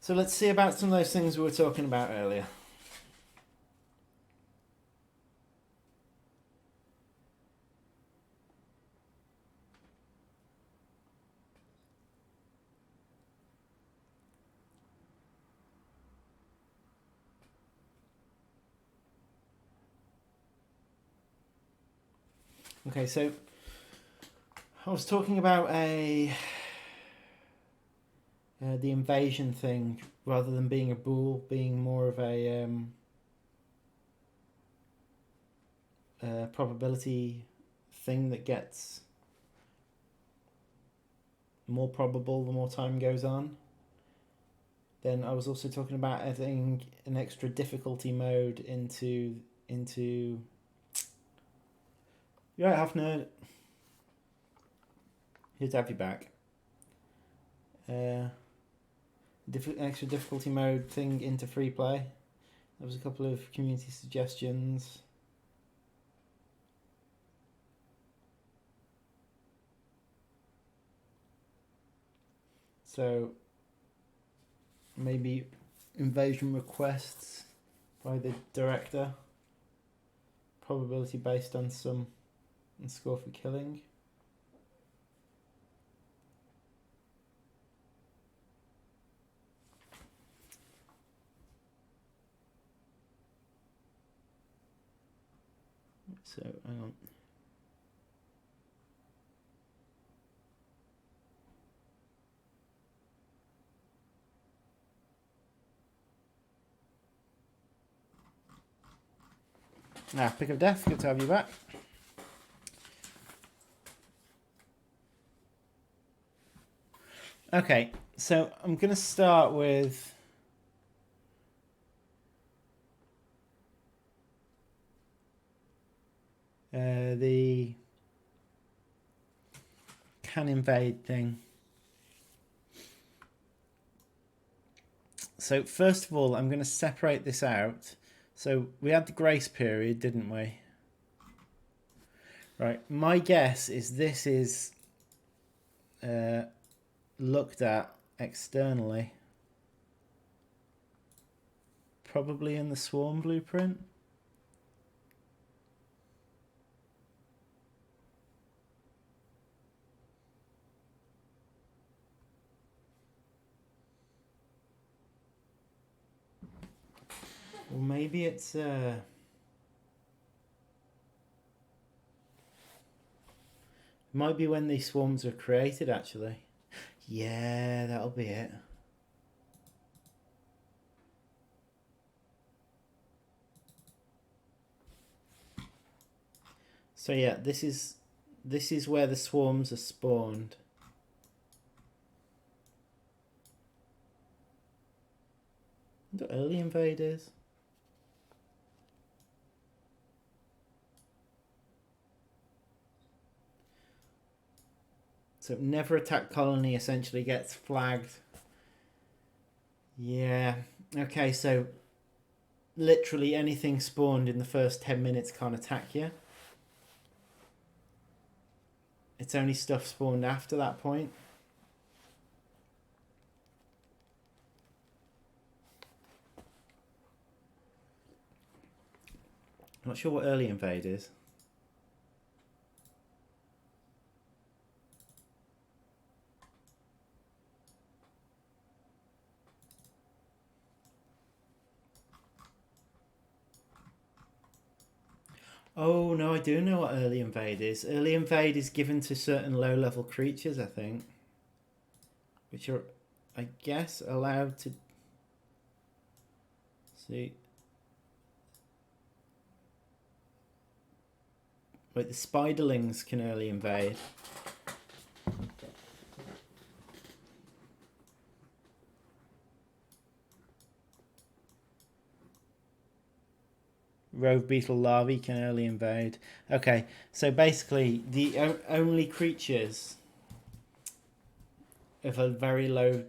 So let's see about some of those things we were talking about earlier. Okay, so I was talking about the invasion thing, rather than being a bull, being more of a probability thing that gets more probable the more time goes on. Then I was also talking about adding an extra difficulty mode into. You're right, half nerd. Here to have you back. Extra difficulty mode thing into free play. There was a couple of community suggestions. So maybe invasion requests by the director, probability based on some and score for killing. So hang on. Pick of Death, good to have you back. Okay, so I'm going to start with the can invade thing. So first of all, I'm going to separate this out. So we had the grace period, didn't we? Right, my guess is this is looked at externally, probably in the swarm blueprint. Or maybe it's might be when these swarms were created, actually. Yeah, that'll be it. So yeah, this is where the swarms are spawned. The early invaders. So never attack colony essentially gets flagged. Yeah. Okay, so literally anything spawned in the first 10 minutes can't attack you. It's only stuff spawned after that point. I'm not sure what early invade is. Oh, no, I do know what early invade is. Early invade is given to certain low-level creatures, I think. Which are, I guess, allowed to... See... Wait, the spiderlings can early invade. Rove beetle larvae can early invade. Okay, so basically the only creatures of a very low,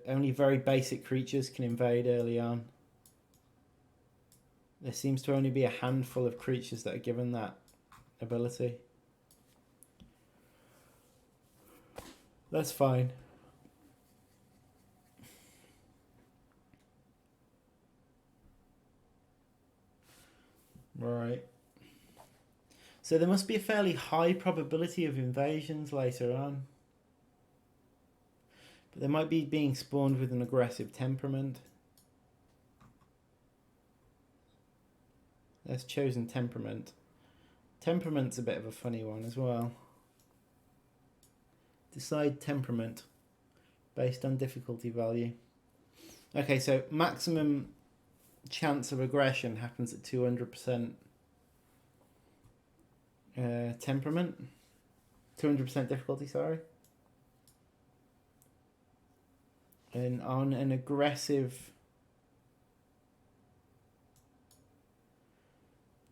only very basic creatures can invade early on. There seems to only be a handful of creatures that are given that ability. That's fine. Right. So there must be a fairly high probability of invasions later on. But they might be being spawned with an aggressive temperament. That's chosen temperament. Temperament's a bit of a funny one as well. Decide temperament based on difficulty value. Okay, so maximum chance of aggression happens at 200% temperament. 200% difficulty, sorry. And on an aggressive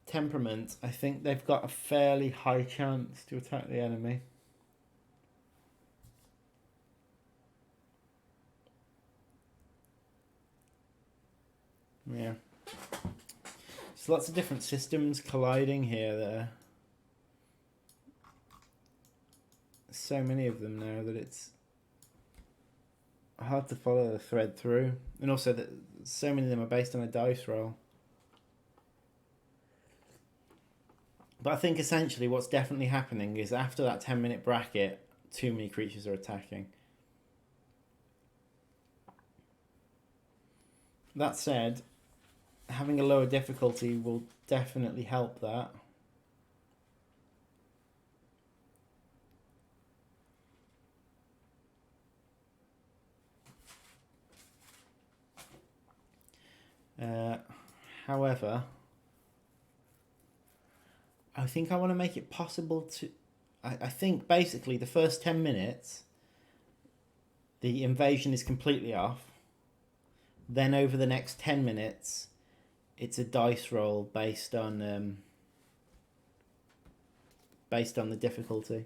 temperament, I think they've got a fairly high chance to attack the enemy. Yeah. There's lots of different systems colliding here. There. So many of them now that it's hard to follow the thread through. And also that so many of them are based on a dice roll. But I think essentially what's definitely happening is after that 10-minute bracket, too many creatures are attacking. That said, having a lower difficulty will definitely help that. However, I think I want to make it possible to... I think basically the first 10 minutes, the invasion is completely off. Then over the next 10 minutes, it's a dice roll based on the difficulty,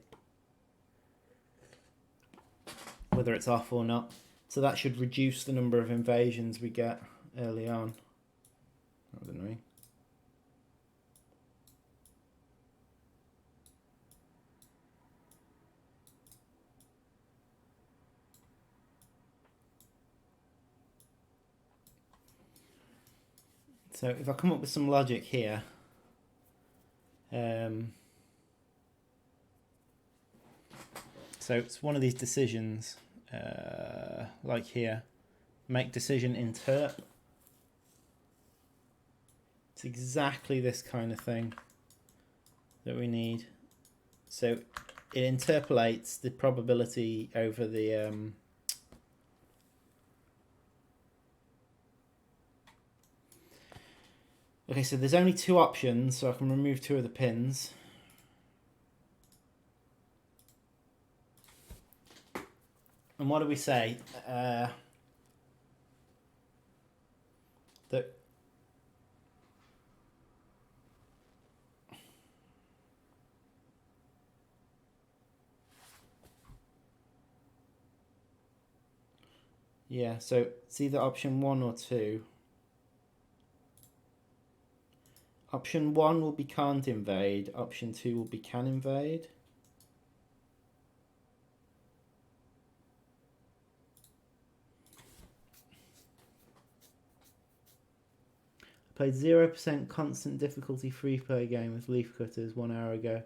whether it's off or not. So that should reduce the number of invasions we get early on. I don't know. So if I come up with some logic here, so it's one of these decisions, like here, make decision interp. It's exactly this kind of thing that we need. So it interpolates the probability over the okay, so there's only two options, so I can remove two of the pins. And what do we say? That yeah, so it's either option 1 or 2. Option 1 will be can't invade, option 2 will be can invade. I played 0% constant difficulty free play game with leaf cutters 1 hour ago.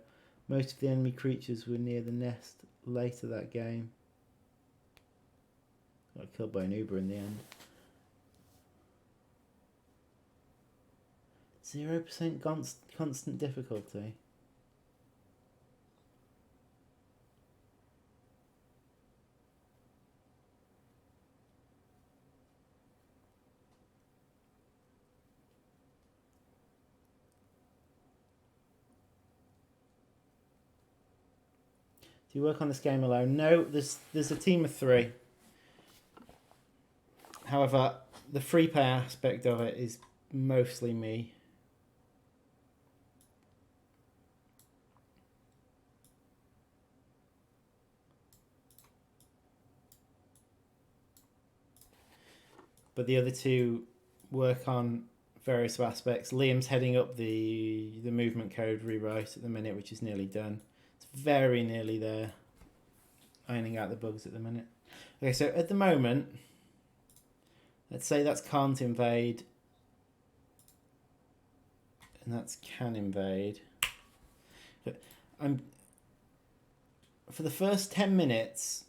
Most of the enemy creatures were near the nest later that game. Got killed by an Uber in the end. 0% constant difficulty. Do you work on this game alone? No, there's a team of 3. However, the free play aspect of it is mostly me. But the other two work on various aspects. Liam's heading up the movement code rewrite at the minute, which is nearly done. It's very nearly there. Ironing out the bugs at the minute. Okay, so at the moment, let's say that's can't invade and that's can invade. But for the first 10 minutes,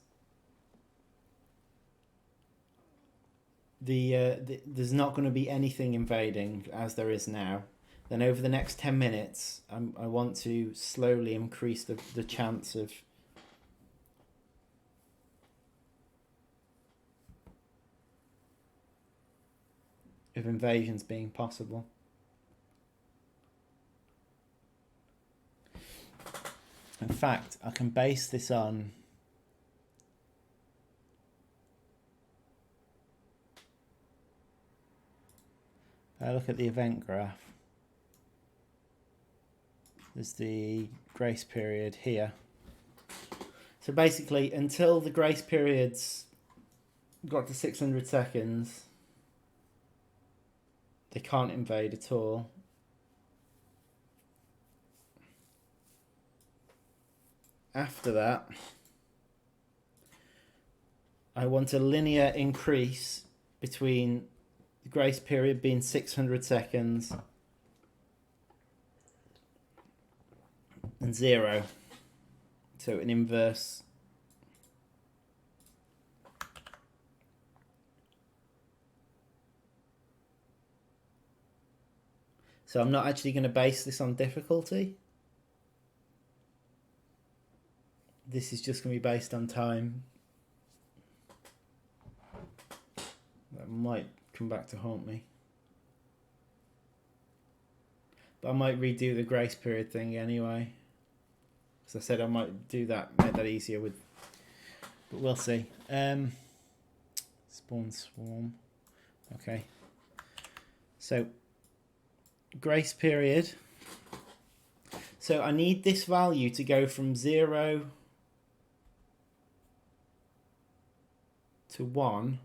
there's not going to be anything invading as there is now. Then over the next 10 minutes, I want to slowly increase the chance of invasions being possible. In fact, I can base this on I look at the event graph. There's the grace period here. So basically, until the grace periods got to 600 seconds, they can't invade at all. After that, I want a linear increase between the grace period being 600 seconds and 0. So an inverse. So I'm not actually going to base this on difficulty. This is just going to be based on time. That might come back to haunt me. But I might redo the grace period thing anyway. As I said, I might do that, make that easier with, but we'll see. Spawn swarm. Okay. So, grace period. So I need this value to go from 0 to 1.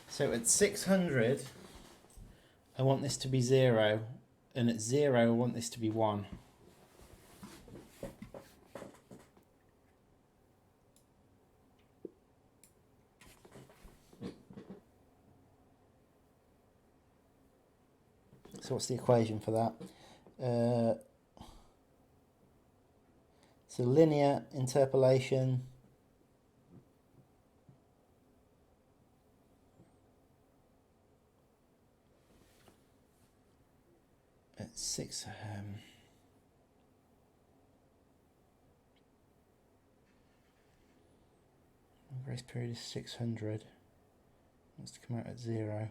So at 600, I want this to be 0, and at 0, I want this to be 1. So what's the equation for that? So linear interpolation at 6. Grace period is 600. Wants to come out at 0.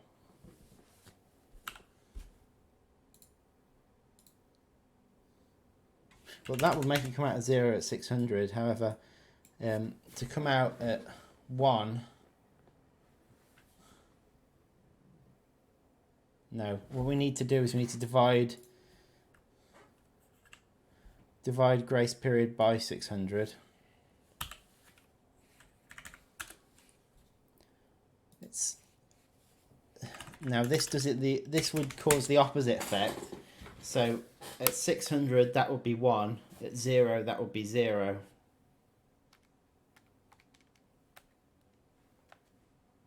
Well, that would make it come out at 0 at 600. However, to come out at 1, no. What we need to do is we need to divide grace period by 600. Now this does it. This would cause the opposite effect. So at 600 that would be 1. At 0 that would be 0.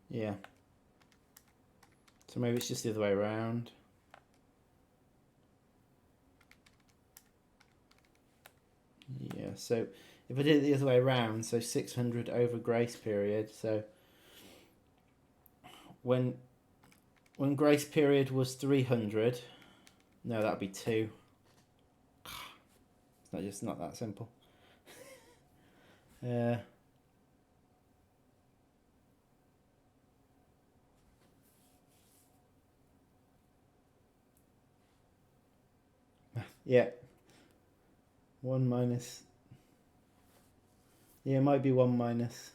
Yeah. So maybe it's just the other way around. Yeah. So if I did it the other way around, so 600 over grace period. So when grace period was 300, no, that'd be 2. It's not that simple. Yeah. 1 minus. Yeah, it might be 1 minus.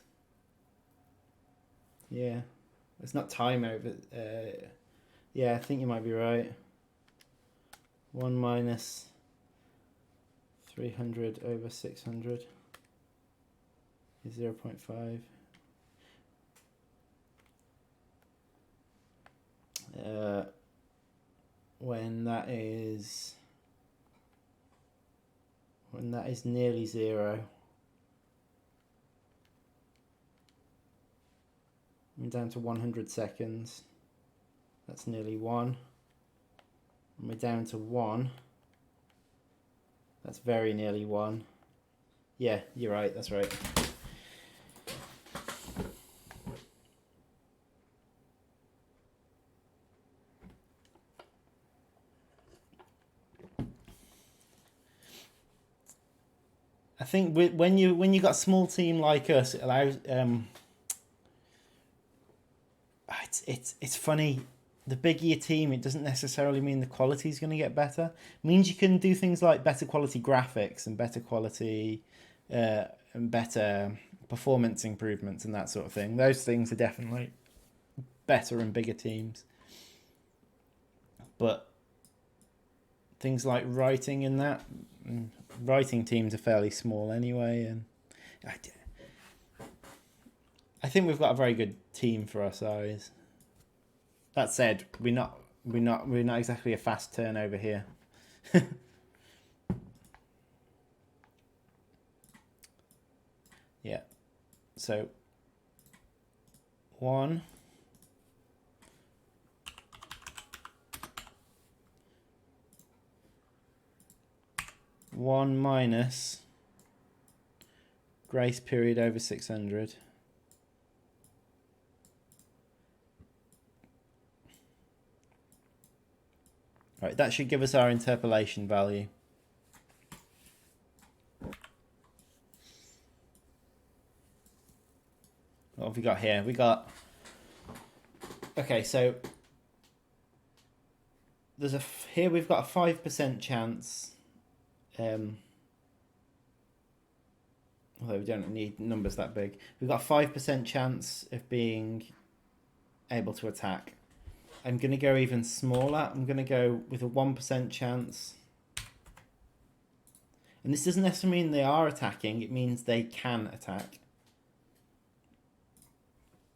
Yeah. It's not time over. Yeah, I think you might be right. 1 minus 300 over 600 is 0.5. When that is nearly 0, we I'm down to 100 seconds. That's nearly 1. And we're down to 1. That's very nearly 1. Yeah, you're right, that's right. I think when you got a small team like us, it allows it's funny. The bigger your team, it doesn't necessarily mean the quality is going to get better. It means you can do things like better quality graphics and better quality and better performance improvements and that sort of thing. Those things are definitely better in bigger teams. But things like writing and that, writing teams are fairly small anyway, and I think we've got a very good team for our size. That said, we're not exactly a fast turnover here. Yeah. So 1 minus grace period over 600. Right, that should give us our interpolation value. What have we got here? Okay, so here we've got a 5% chance. Although we don't need numbers that big. We've got a 5% chance of being able to attack. I'm going to go even smaller. I'm going to go with a 1% chance. And this doesn't necessarily mean they are attacking. It means they can attack.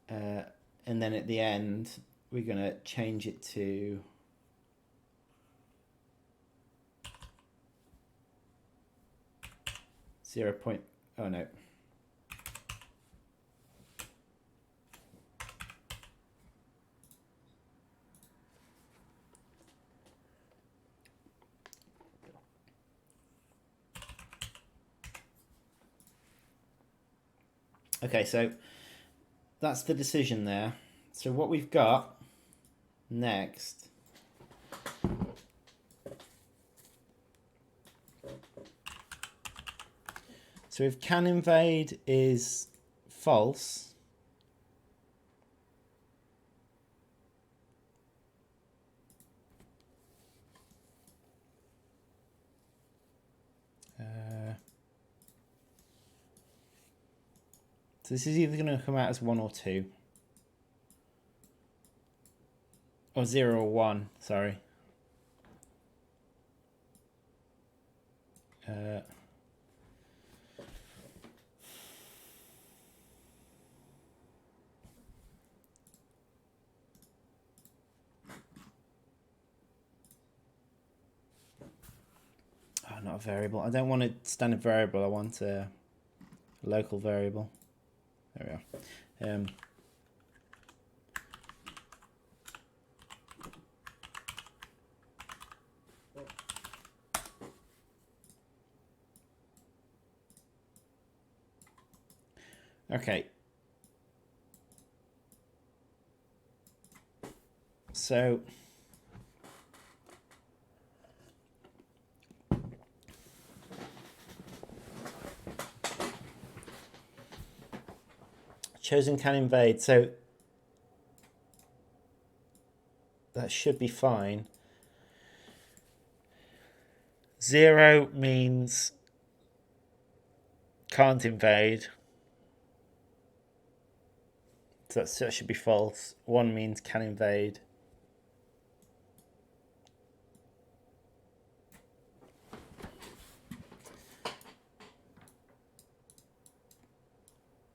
And then at the end, we're going to change it to 0. Oh no. Okay, so that's the decision there. So what we've got next so if can invade is false, so this is either going to come out as 1 or 2. Or 0 or 1, sorry. Not a variable. I don't want a standard variable. I want a local variable. There we are. Okay. So chosen can invade, so that should be fine. 0 means can't invade, so that should be false. 1 means can invade.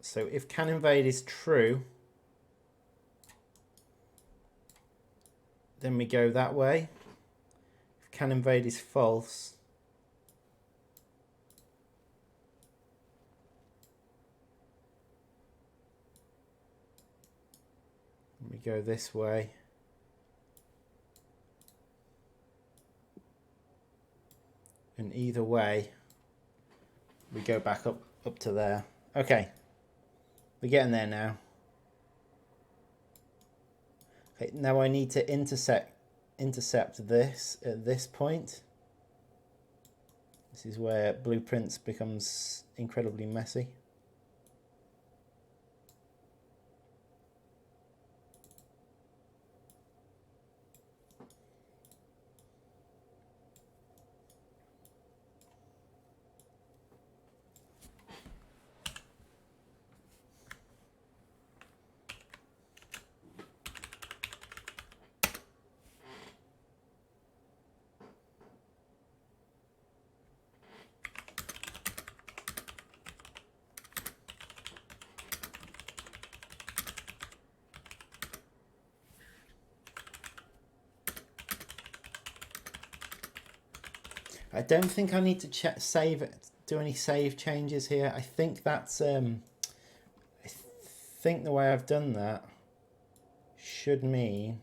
So if can invade is true, then we go that way. If can invade is false, we go this way. And either way, we go back up to there. Okay, we're getting there now. Okay, now I need to intercept this at this point. This is where Blueprints becomes incredibly messy. I don't think I need to do any save changes here. I think that's I think the way I've done that should mean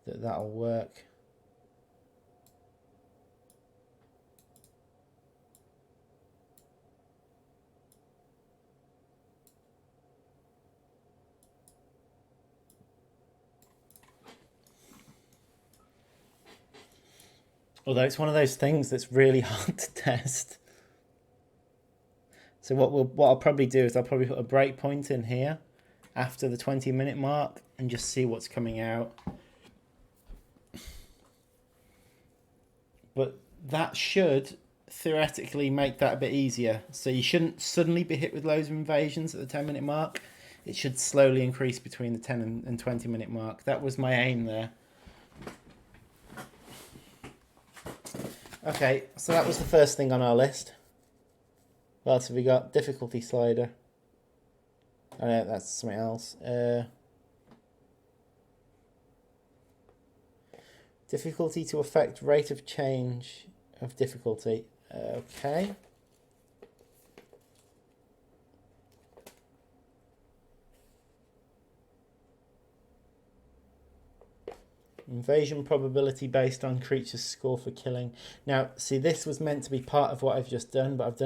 that that'll work. Although it's one of those things that's really hard to test. So what I'll probably do is I'll probably put a breakpoint in here after the 20-minute mark and just see what's coming out. But that should theoretically make that a bit easier. So you shouldn't suddenly be hit with loads of invasions at the 10-minute mark. It should slowly increase between the 10 and 20-minute mark. That was my aim there. Okay, so that was the first thing on our list. What else have we got? Difficulty slider. Oh no, that's something else. Difficulty to affect rate of change of difficulty. Okay. Invasion probability based on creature's score for killing. Now, see, this was meant to be part of what I've just done, but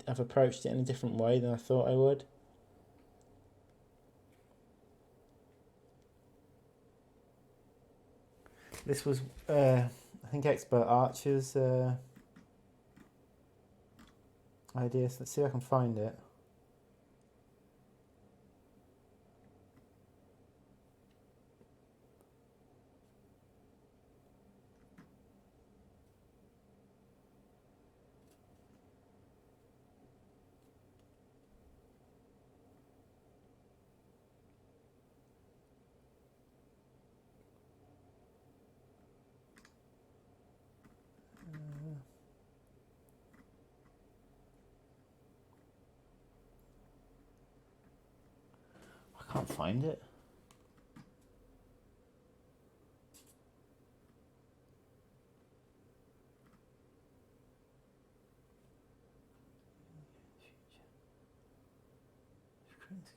I've approached it in a different way than I thought I would. This was, I think, Expert Archer's idea. So let's see if I can find it. I can't find it.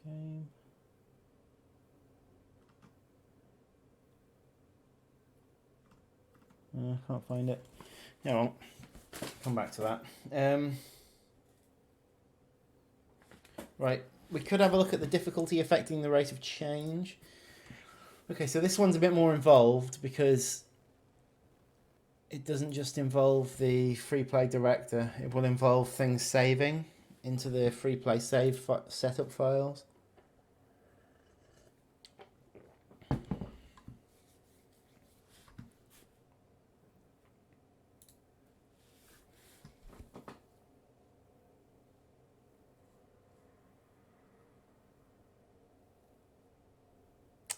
Game. I can't find it. No, I won't. Come back to that. Right, we could have a look at the difficulty affecting the rate of change. Okay, so this one's a bit more involved because it doesn't just involve the freeplay director. It will involve things saving into the freeplay save setup files.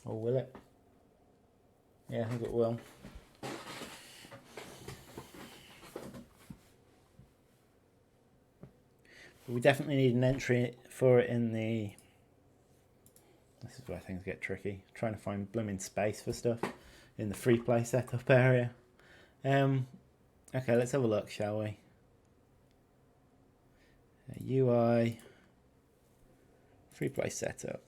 Or will it? Yeah, I think it will. But we definitely need an entry for it in the... This is where things get tricky. Trying to find blooming space for stuff in the free play setup area. Okay, let's have a look, shall we? UI, free play setup.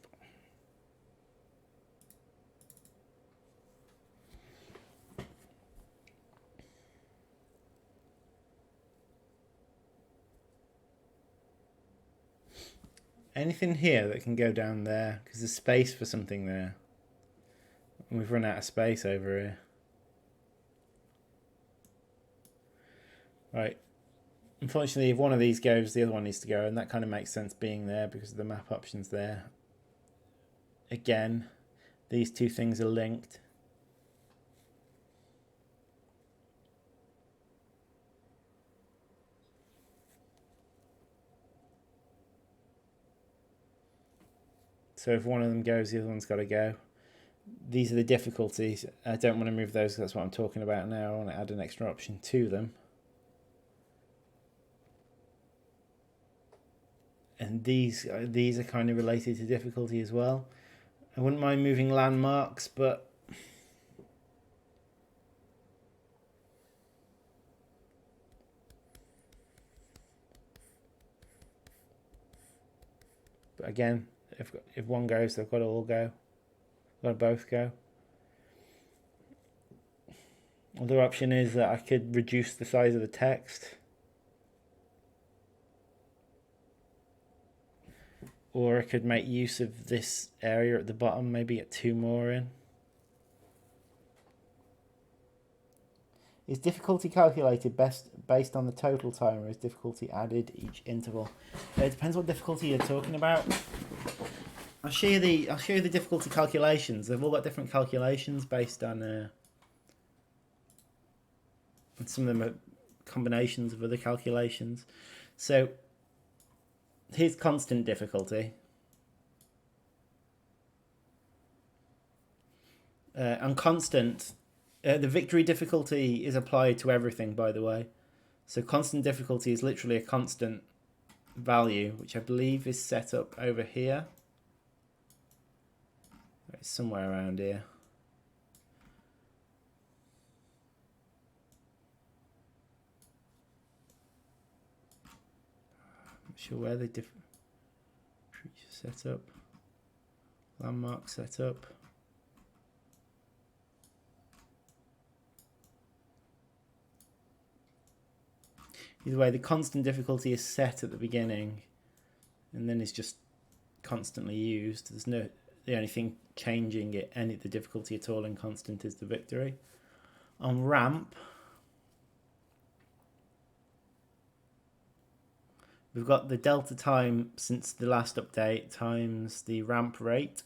anything here that can go down there, because there's space for something there. And we've run out of space over here. Right. Unfortunately, if one of these goes, the other one needs to go, and that kind of makes sense being there because of the map options there. Again, these two things are linked. So if one of them goes, the other one's got to go. These are the difficulties. I don't want to move those, that's what I'm talking about now. I want to add an extra option to them. And these are kind of related to difficulty as well. I wouldn't mind moving landmarks, but again, if one goes, they've got to all go. Got to both go. Other option is that I could reduce the size of the text. Or I could make use of this area at the bottom, maybe get 2 more in. Is difficulty calculated based on the total time, or is difficulty added each interval? It depends what difficulty you're talking about. I'll show you the difficulty calculations. They've all got different calculations based on and some of them are combinations of other calculations. So here's constant difficulty. On constant, the victory difficulty is applied to everything, by the way. So constant difficulty is literally a constant value, which I believe is set up over here. It's somewhere around here. Not sure where the different creature set up, landmark set up. Either way, the constant difficulty is set at the beginning, and then it's just constantly used. There's no, the only thing changing it, the difficulty at all in constant is the victory. On ramp, we've got the delta time since the last update times the ramp rate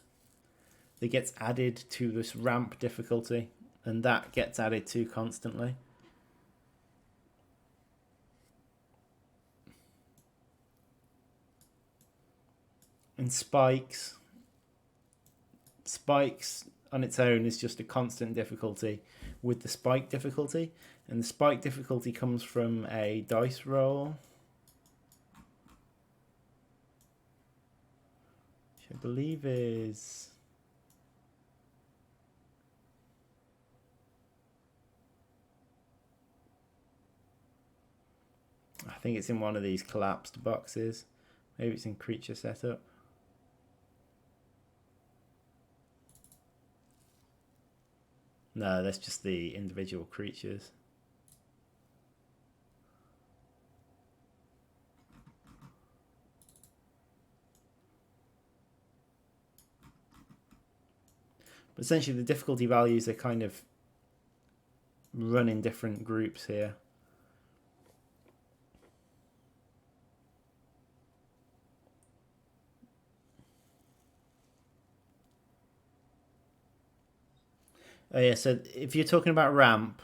that gets added to this ramp difficulty, and that gets added to constantly. And spikes on its own is just a constant difficulty with the spike difficulty, and the spike difficulty comes from a dice roll, which I believe is I think it's in one of these collapsed boxes. Maybe it's in creature setup. No, that's just the individual creatures. But essentially the difficulty values are kind of run in different groups here. Oh yeah, so if you're talking about ramp,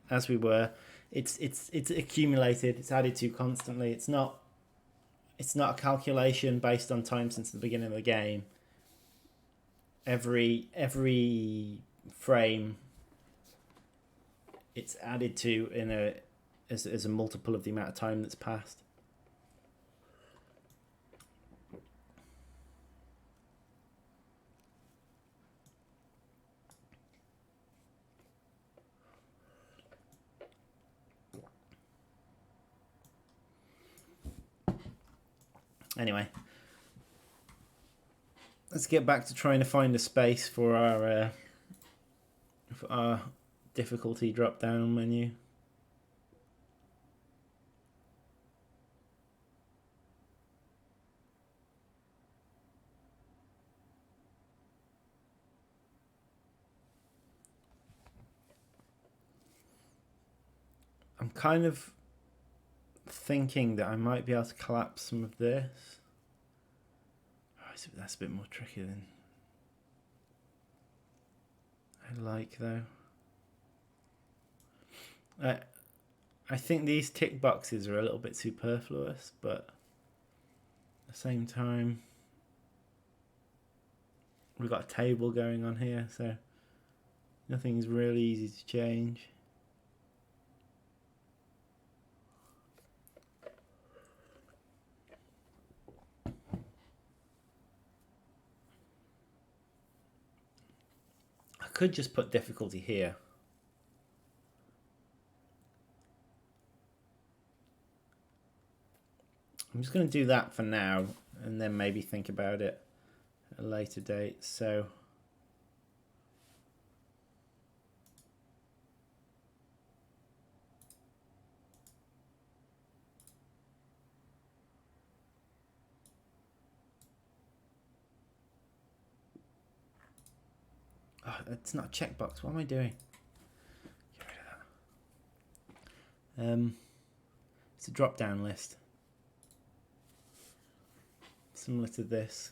as we were, it's accumulated, it's added to constantly. It's not a calculation based on time since the beginning of the game. Every frame it's added to as a multiple of the amount of time that's passed. Anyway, let's get back to trying to find a space for our difficulty drop down menu. I'm kind of thinking that I might be able to collapse some of this. Oh, that's a bit more tricky than I like, though. I think these tick boxes are a little bit superfluous, but at the same time, we've got a table going on here, so nothing's really easy to change. I could just put difficulty here. I'm just going to do that for now, and then maybe think about it at a later date. So it's not a checkbox. What am I doing? Get rid of that. It's a drop-down list, similar to this.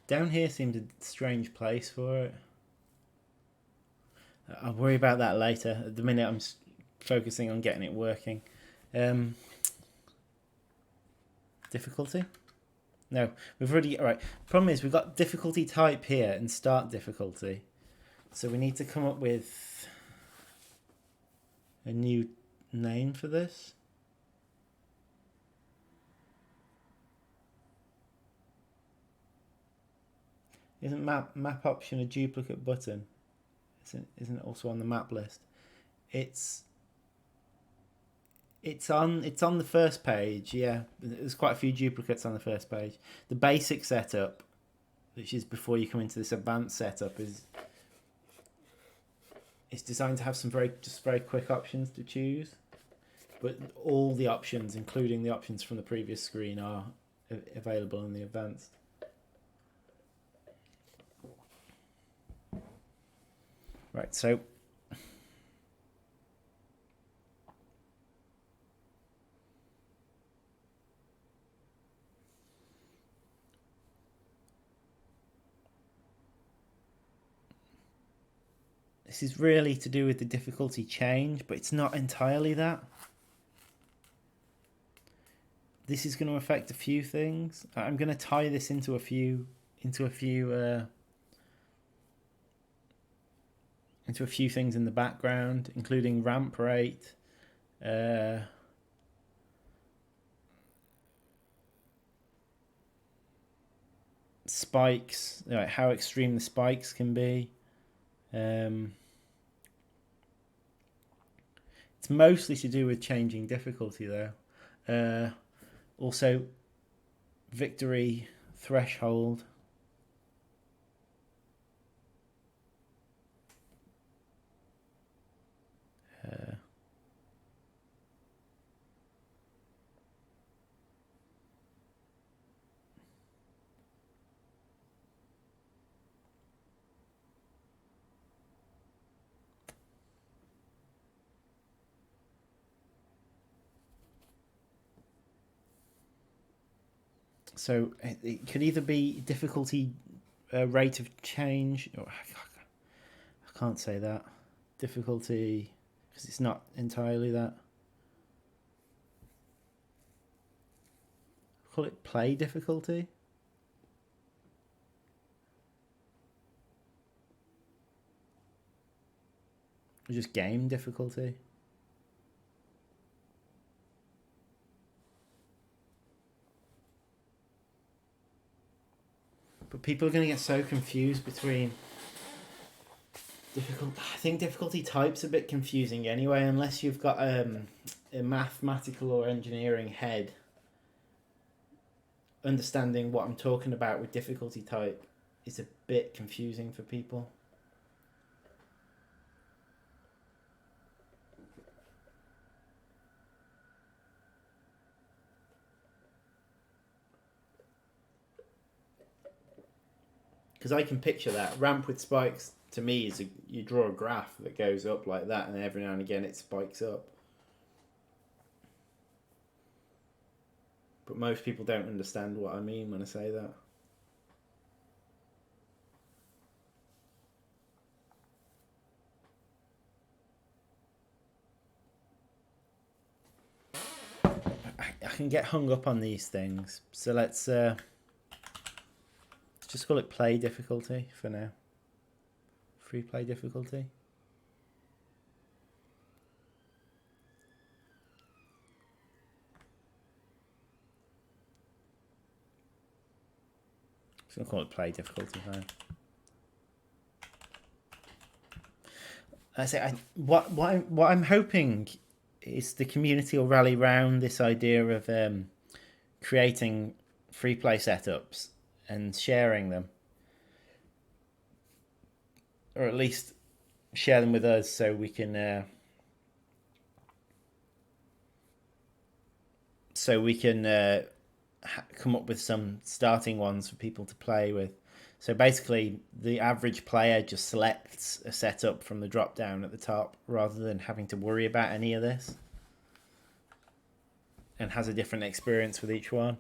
Down here seems a strange place for it. I'll worry about that later. At the minute I'm focusing on getting it working. Difficulty? No, we've already... Alright, problem is we've got difficulty type here and start difficulty. So we need to come up with a new name for this. Isn't map option a duplicate button? Isn't it also on the map list? It's on the first page. Yeah, there's quite a few duplicates on the first page. The basic setup, which is before you come into this advanced setup, is designed to have some very quick options to choose. But all the options, including the options from the previous screen, are available in the advanced. Right, so this is really to do with the difficulty change, but it's not entirely that. This is going to affect a few things. I'm going to tie this into a few things in the background, including ramp rate, spikes, like how extreme the spikes can be. It's mostly to do with changing difficulty, though. Also, victory threshold. So it could either be difficulty rate of change, or I can't say that. Difficulty, because it's not entirely that. Call it play difficulty. Or just game difficulty. But people are going to get so confused between I think difficulty type's a bit confusing anyway, unless you've got a mathematical or engineering head. Understanding what I'm talking about with difficulty type is a bit confusing for people. Because I can picture that ramp with spikes. To me, is you draw a graph that goes up like that, and then every now and again it spikes up. But most people don't understand what I mean when I say that. I can get hung up on these things, so let's just call it play difficulty for now. Free play difficulty. Just gonna call it play difficulty now. I say what I'm hoping is the community will rally round this idea of creating free play setups and sharing them, or at least share them with us so we can come up with some starting ones for people to play with. So basically, the average player just selects a setup from the drop down at the top rather than having to worry about any of this, and has a different experience with each one.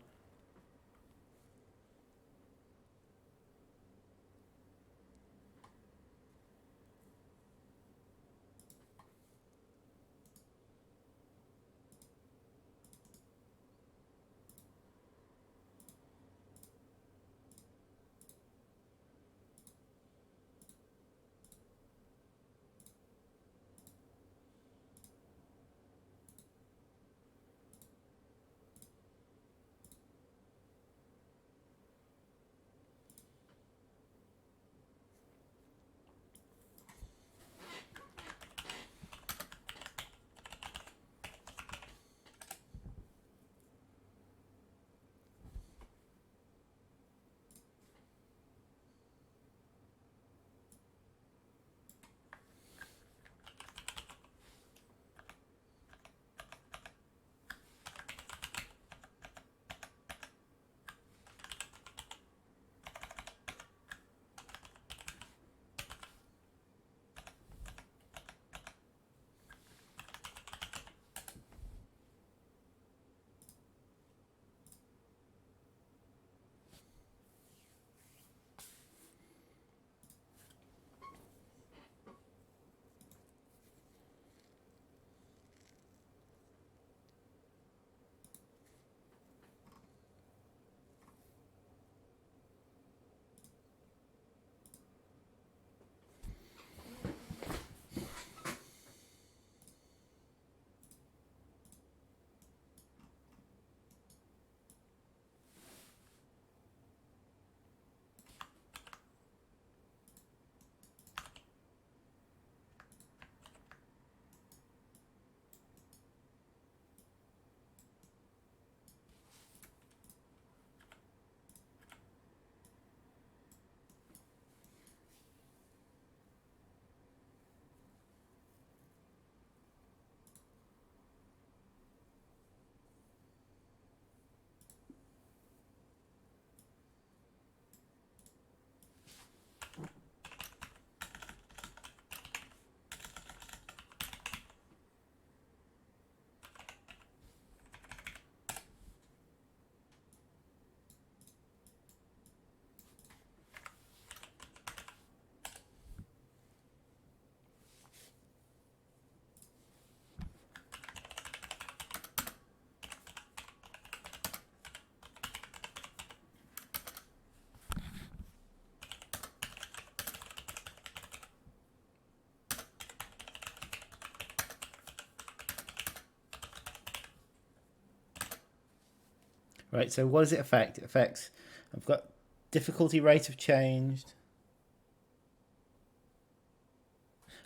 Right, so what does it affect? It affects, I've got difficulty rate of changed.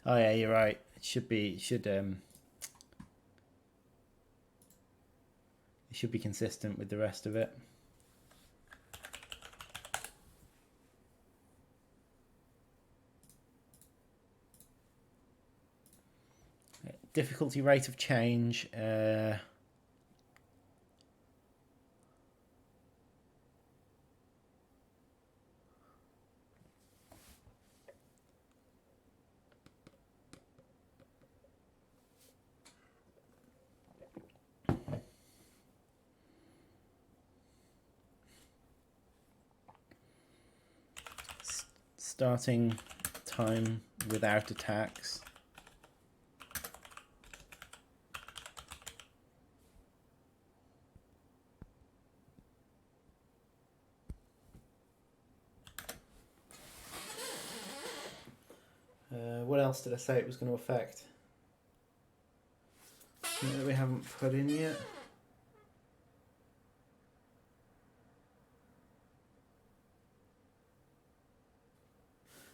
Oh yeah, you're right. It should be consistent with the rest of it. Difficulty rate of change. Starting time without attacks. What else did I say it was going to affect? Something that we haven't put in yet.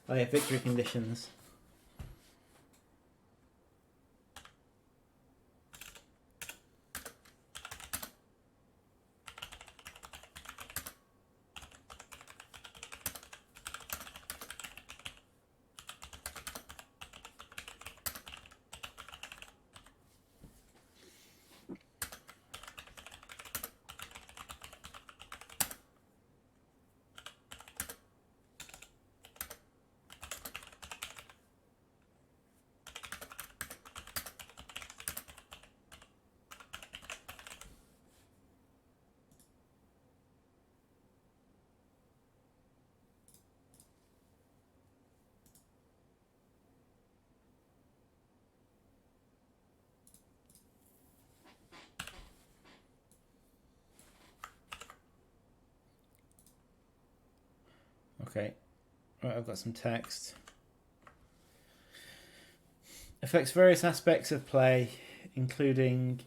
Oh yeah, victory conditions. Okay, right, I've got some text. Affects various aspects of play, including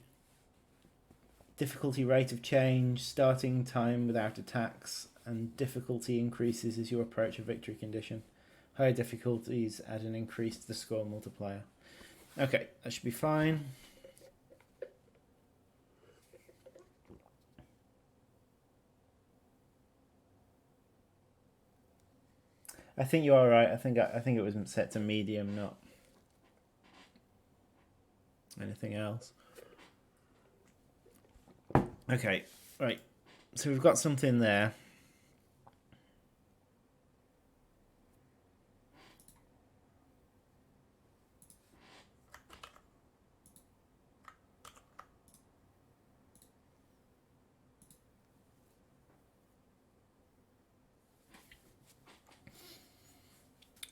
difficulty rate of change, starting time without attacks, and difficulty increases as you approach a victory condition. Higher difficulties add an increase to the score multiplier. Okay, that should be fine. I think you are right. I think it was set to medium, not anything else. Okay, right. So we've got something there.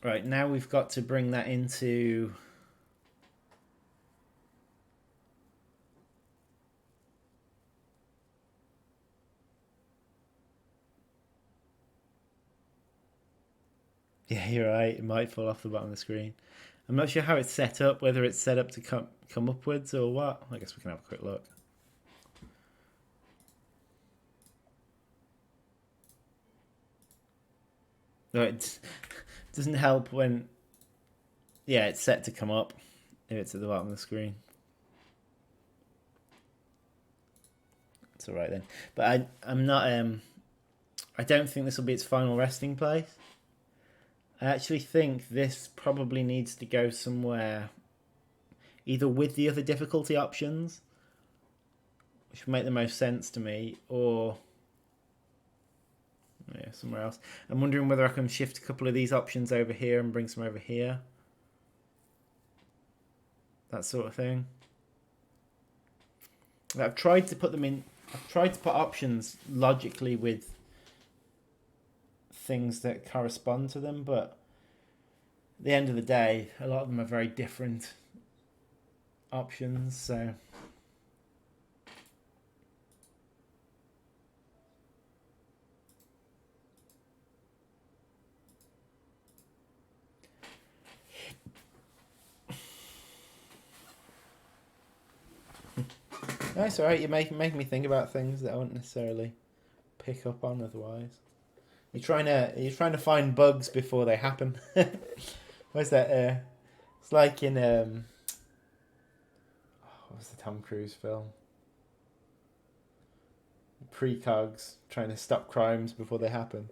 Right, now we've got to bring that into... Yeah, you're right. It might fall off the bottom of the screen. I'm not sure how it's set up, whether it's set up to come upwards or what. I guess we can have a quick look. No, it doesn't help when... Yeah, it's set to come up if it's at the bottom of the screen. It's alright then. But I'm not... I don't think this will be its final resting place. I actually think this probably needs to go somewhere either with the other difficulty options, which would make the most sense to me, or yeah, somewhere else. I'm wondering whether I can shift a couple of these options over here and bring some over here. That sort of thing. I've tried to put them in... I've tried to put options logically with things that correspond to them, but at the end of the day, a lot of them are very different options, so... That's alright, you make me think about things that I wouldn't necessarily pick up on otherwise. You're trying to find bugs before they happen. Where's that It's like in what was the Tom Cruise film? Precogs, trying to stop crimes before they happen.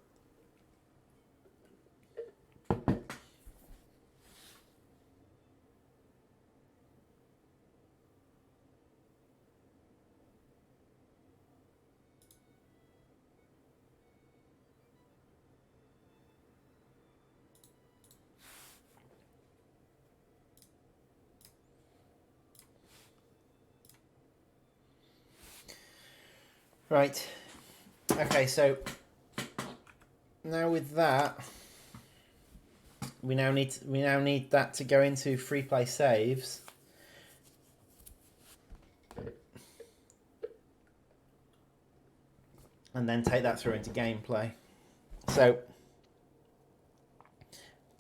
Right. Okay, so now with that, we now need that to go into free play saves. And then take that through into gameplay. So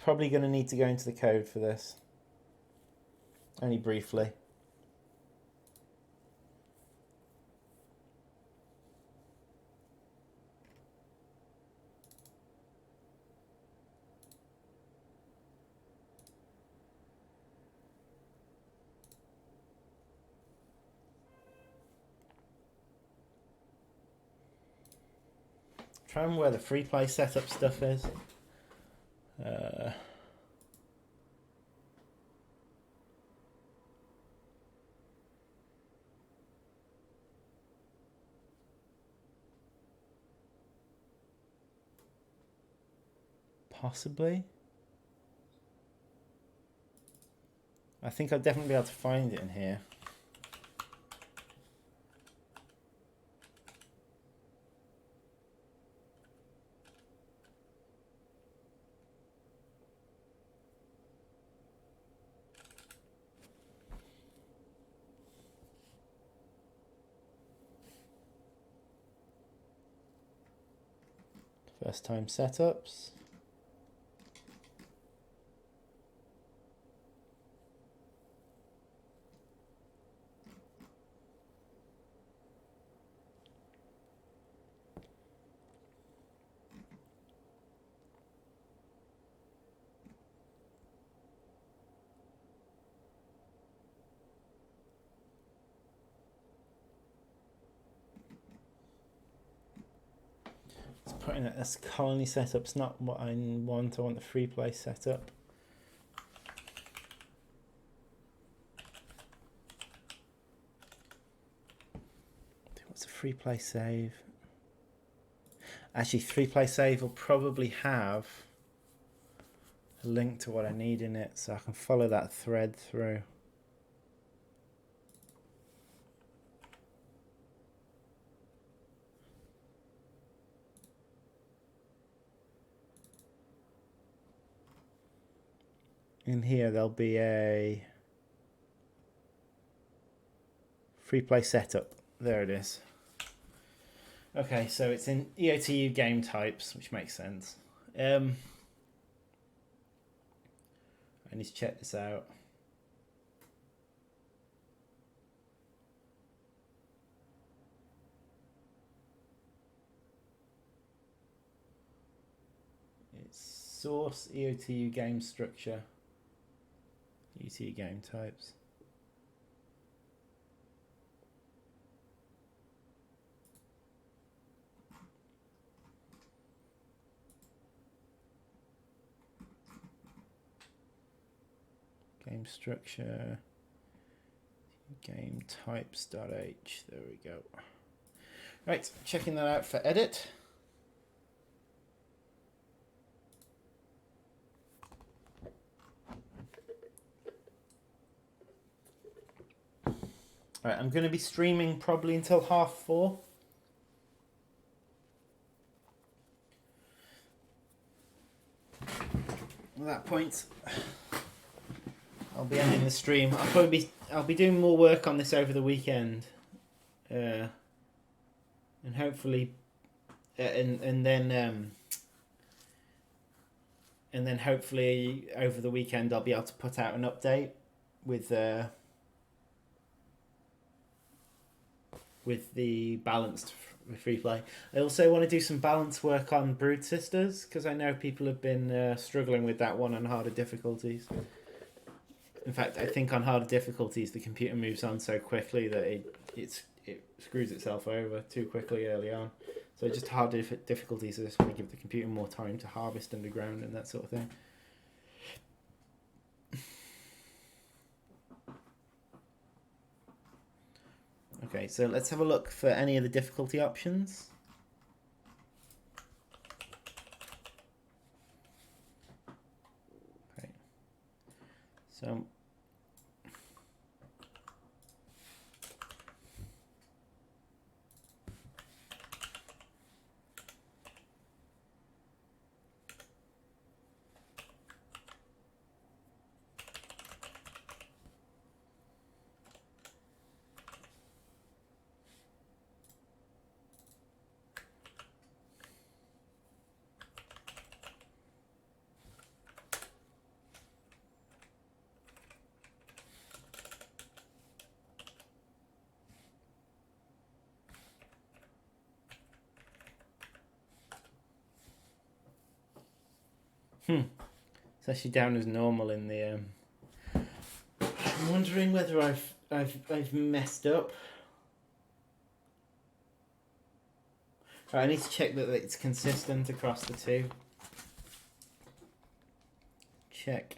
probably going to need to go into the code for this. Only briefly. Try and where the free play setup stuff is. Possibly. I think I'll definitely be able to find it in here. First time setups. Let's put in it as colony setup's not what I want. I want the free play setup. What's a free play save? Actually, free play save will probably have a link to what I need in it, so I can follow that thread through. In here, there'll be a free play setup. There it is. Okay, so it's in EOTU game types, which makes sense. I need to check this out. It's source EOTU game structure. EOTU game types. Game structure, game types.h. There we go. Right, checking that out for edit. Right, I'm going to be streaming probably until 4:30. At that point, I'll be ending the stream. I'll be doing more work on this over the weekend, and hopefully, and then hopefully over the weekend I'll be able to put out an update with the balanced free play. I also want to do some balance work on Brood Sisters because I know people have been struggling with that one on harder difficulties. In fact, I think on harder difficulties, the computer moves on so quickly that it screws itself over too quickly early on. So just harder difficulties, I just want to give the computer more time to harvest underground and that sort of thing. Okay, so let's have a look for any of the difficulty options. Okay, so it's actually down as normal in the. I'm wondering whether I've messed up. Right, I need to check that it's consistent across the two. Check.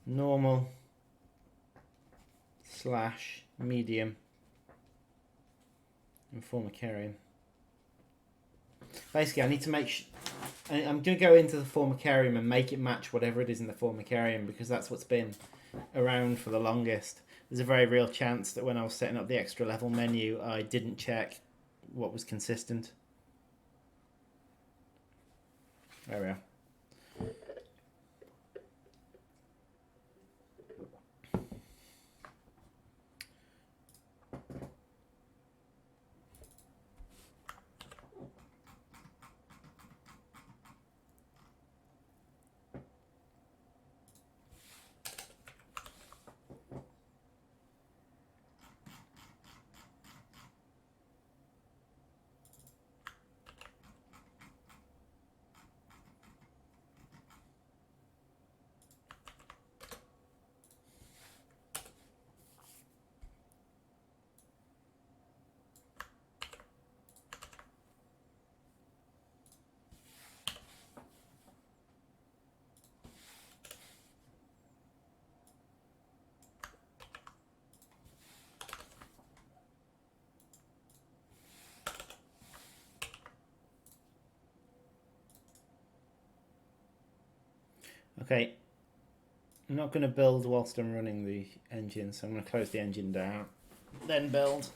Normal / medium and formicarium. Basically, I need to make I'm going to go into the formicarium and make it match whatever it is in the formicarium, because that's what's been around for the longest. There's a very real chance that when I was setting up the extra level menu, I didn't check what was consistent. There we are. Okay, I'm not going to build whilst I'm running the engine, so I'm going to close the engine down, then build.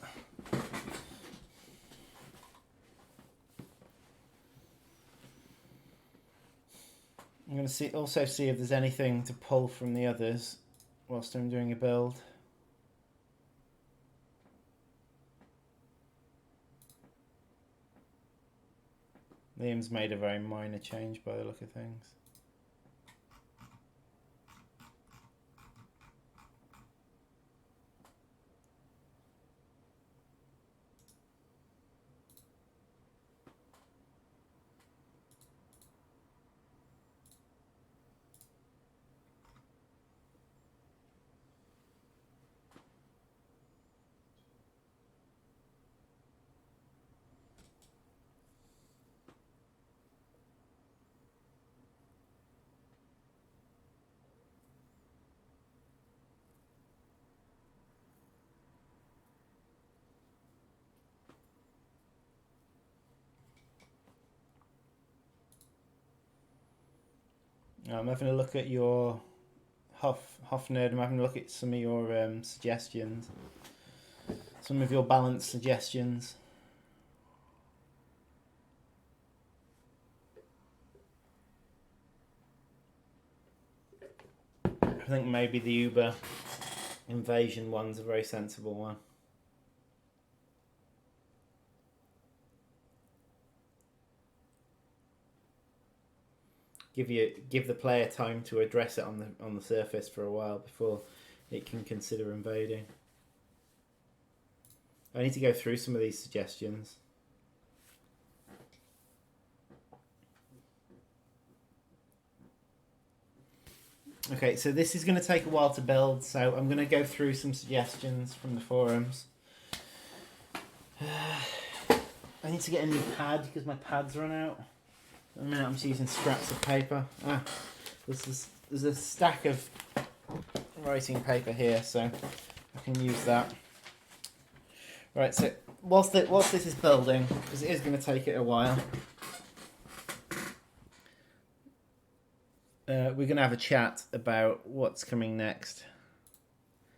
I'm going to also see if there's anything to pull from the others whilst I'm doing a build. Liam's made a very minor change by the look of things. I'm having a look at your Hofnerd. I'm having a look at some of your suggestions, some of your balanced suggestions. I think maybe the Uber invasion one's a very sensible one. Give the player time to address it on the surface for a while before it can consider invading. I need to go through some of these suggestions. Okay, so this is going to take a while to build, so I'm going to go through some suggestions from the forums. I need to get a new pad because my pad's run out. At the minute I'm just using scraps of paper. There's a stack of writing paper here, so I can use that. Right, so whilst this is building, because it is going to take it a while, we're going to have a chat about what's coming next.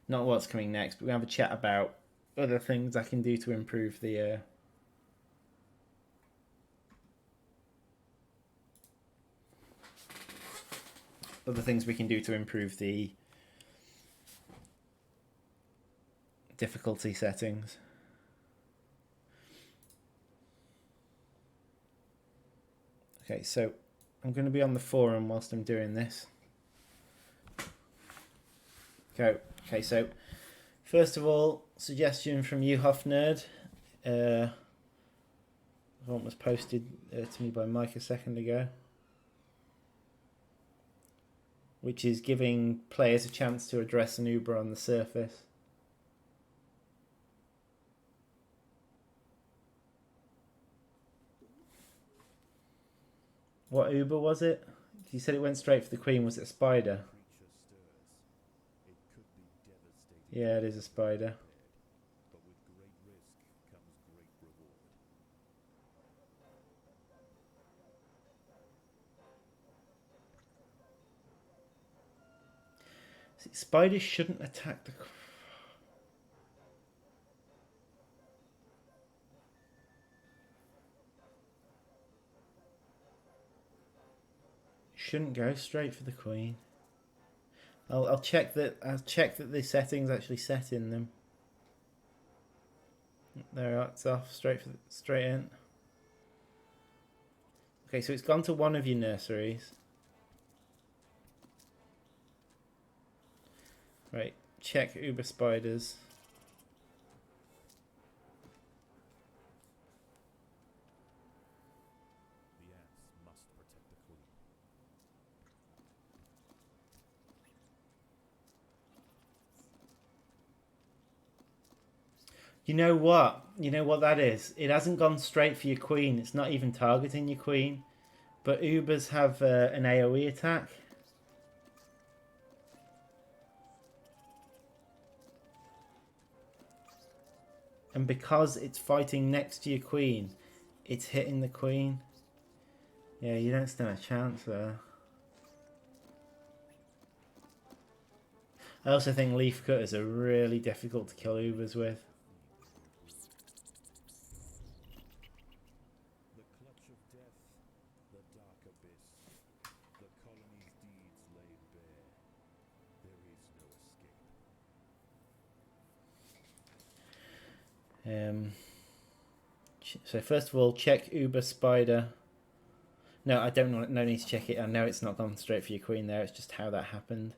Not what's coming next, but we're going to have a chat about other things I can do to improve the... other things we can do to improve the difficulty settings. Okay, so I'm going to be on the forum whilst I'm doing this. Okay, so first of all, suggestion from Uhoff Nerd. One was posted to me by Mike a second ago, which is giving players a chance to address an Uber on the surface. What Uber was it? You said it went straight for the Queen. Was it a spider? Yeah, it is a spider. See, spiders shouldn't attack the... Shouldn't go straight for the Queen. I'll check that. I'll check that the settings actually set in them. There, it's off straight in. Okay, so it's gone to one of your nurseries. Right, check Uber spiders. You know what? You know what that is? It hasn't gone straight for your Queen. It's not even targeting your Queen. But Ubers have an AoE attack. And because it's fighting next to your Queen, it's hitting the Queen. Yeah, you don't stand a chance there. I also think leaf cutters are really difficult to kill Ubers with. So first of all, check Uber Spider. No, I don't know. No need to check it. I know it's not gone straight for your Queen there. It's just how that happened.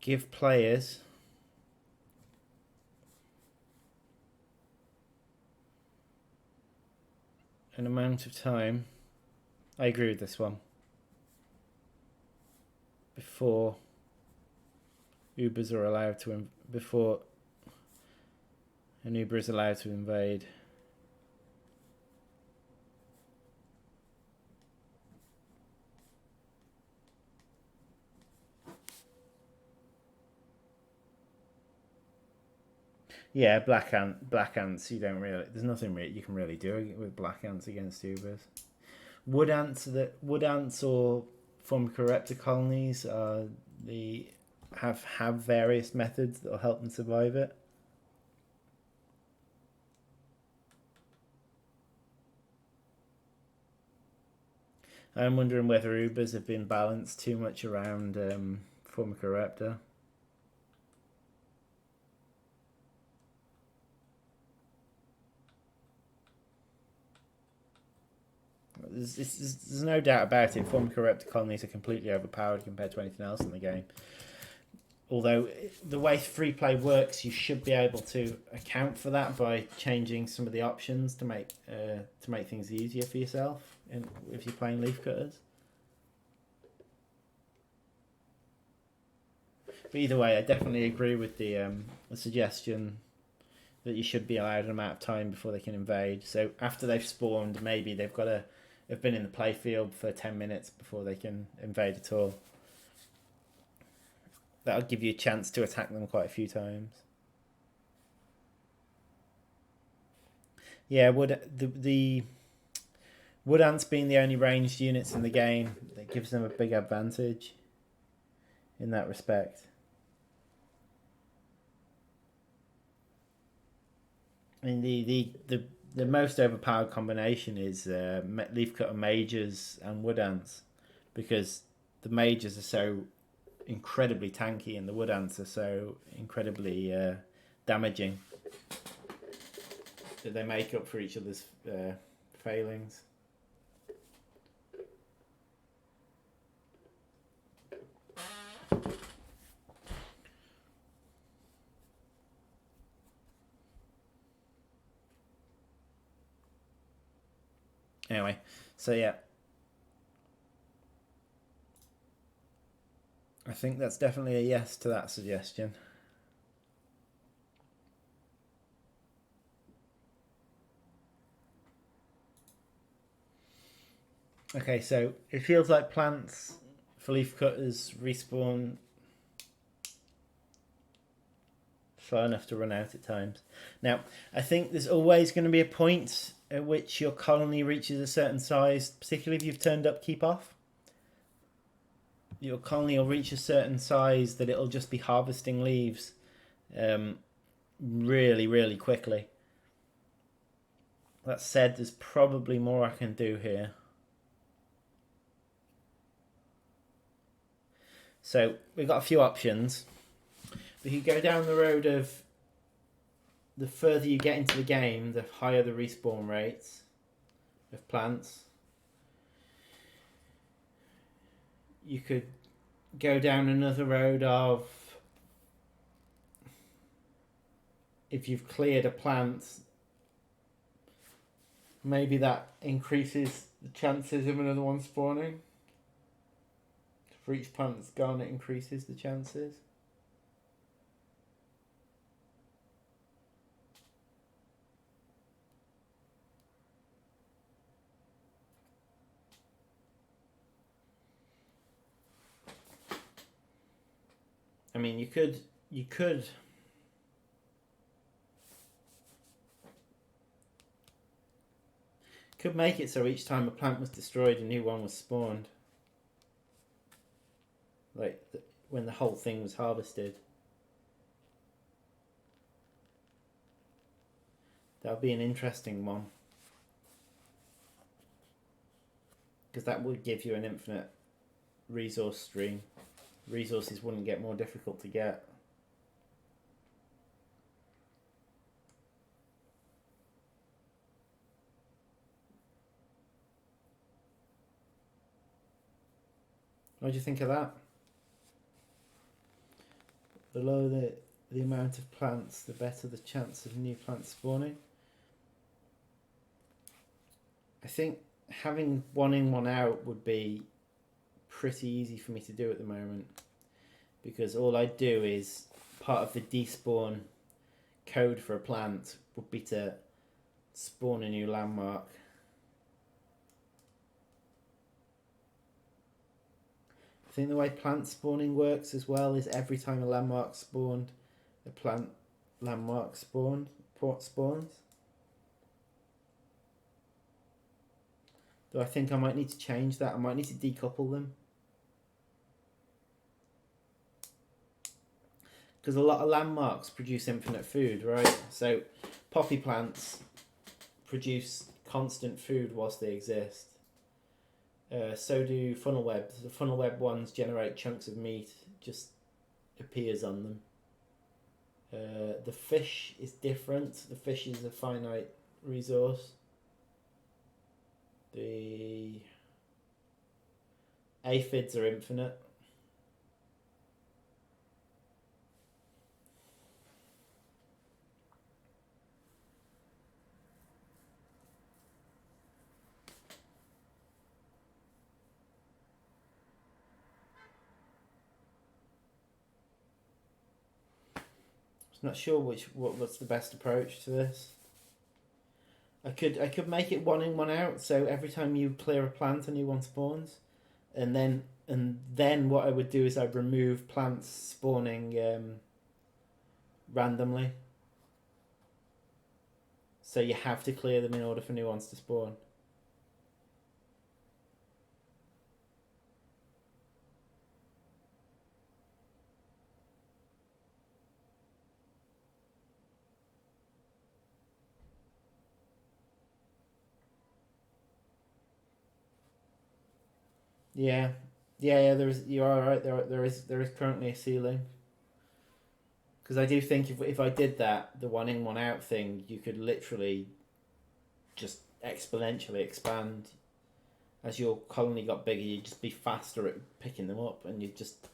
Give players an amount of time. I agree with this one. Before Ubers are allowed to before an Uber is allowed to invade. Yeah, black ants. You don't really. There's nothing really you can really do with black ants against Ubers. Wood ants or Formicoraptor colonies have various methods that will help them survive it. I'm wondering whether Ubers have been balanced too much around Formicoraptor. There's no doubt about it. Formicoraptor colonies are completely overpowered compared to anything else in the game. Although the way free play works, you should be able to account for that by changing some of the options to make things easier for yourself if you're playing leaf cutters. But either way, I definitely agree with the suggestion that you should be allowed an amount of time before they can invade. So after they've spawned, maybe they've been in the playfield for 10 minutes before they can invade at all. That'll give you a chance to attack them quite a few times. Yeah, the wood ants being the only ranged units in the game, that gives them a big advantage in that respect. I mean, the most overpowered combination is leafcutter mages and wood ants, because the mages are so incredibly tanky and the wood ants are so incredibly damaging that they make up for each other's failings. Anyway, so yeah, I think that's definitely a yes to that suggestion. Okay, so it feels like plants for leaf cutters respawn slow enough to run out at times. Now, I think there's always going to be a point at which your colony reaches a certain size, particularly if you've turned up keep off. Your colony will reach a certain size that it'll just be harvesting leaves really, really quickly. That said, there's probably more I can do here. So we've got a few options. If you go down the road of the further you get into the game, the higher the respawn rates of plants. You could go down another road of, if you've cleared a plant, maybe that increases the chances of another one spawning. For each plant that's gone, it increases the chances. I mean, you could make it so each time a plant was destroyed, a new one was spawned. Like when the whole thing was harvested. That would be an interesting one. Because that would give you an infinite resource stream. Resources wouldn't get more difficult to get. What do you think of that? The lower the amount of plants, the better the chance of new plants spawning. I think having one in, one out would be pretty easy for me to do at the moment, because all I do is, part of the despawn code for a plant would be to spawn a new landmark. I think the way plant spawning works as well is every time a landmark spawned, a plant landmark spawns. Though I think I might need to change that. I might need to decouple them. Because a lot of landmarks produce infinite food, right? So poppy plants produce constant food whilst they exist. So do funnel webs. The funnel web ones generate chunks of meat, just appears on them. The fish is different. The fish is a finite resource. The aphids are infinite. I'm not sure what's the best approach to this. I could make it one in, one out, so every time you clear a plant, a new one spawns, and then what I would do is I'd remove plants spawning randomly. So you have to clear them in order for new ones to spawn. Yeah, yeah. You are right. There is currently a ceiling. Because I do think if I did that, the one in, one out thing, you could literally just exponentially expand. As your colony got bigger, you'd just be faster at picking them up, and you'd just.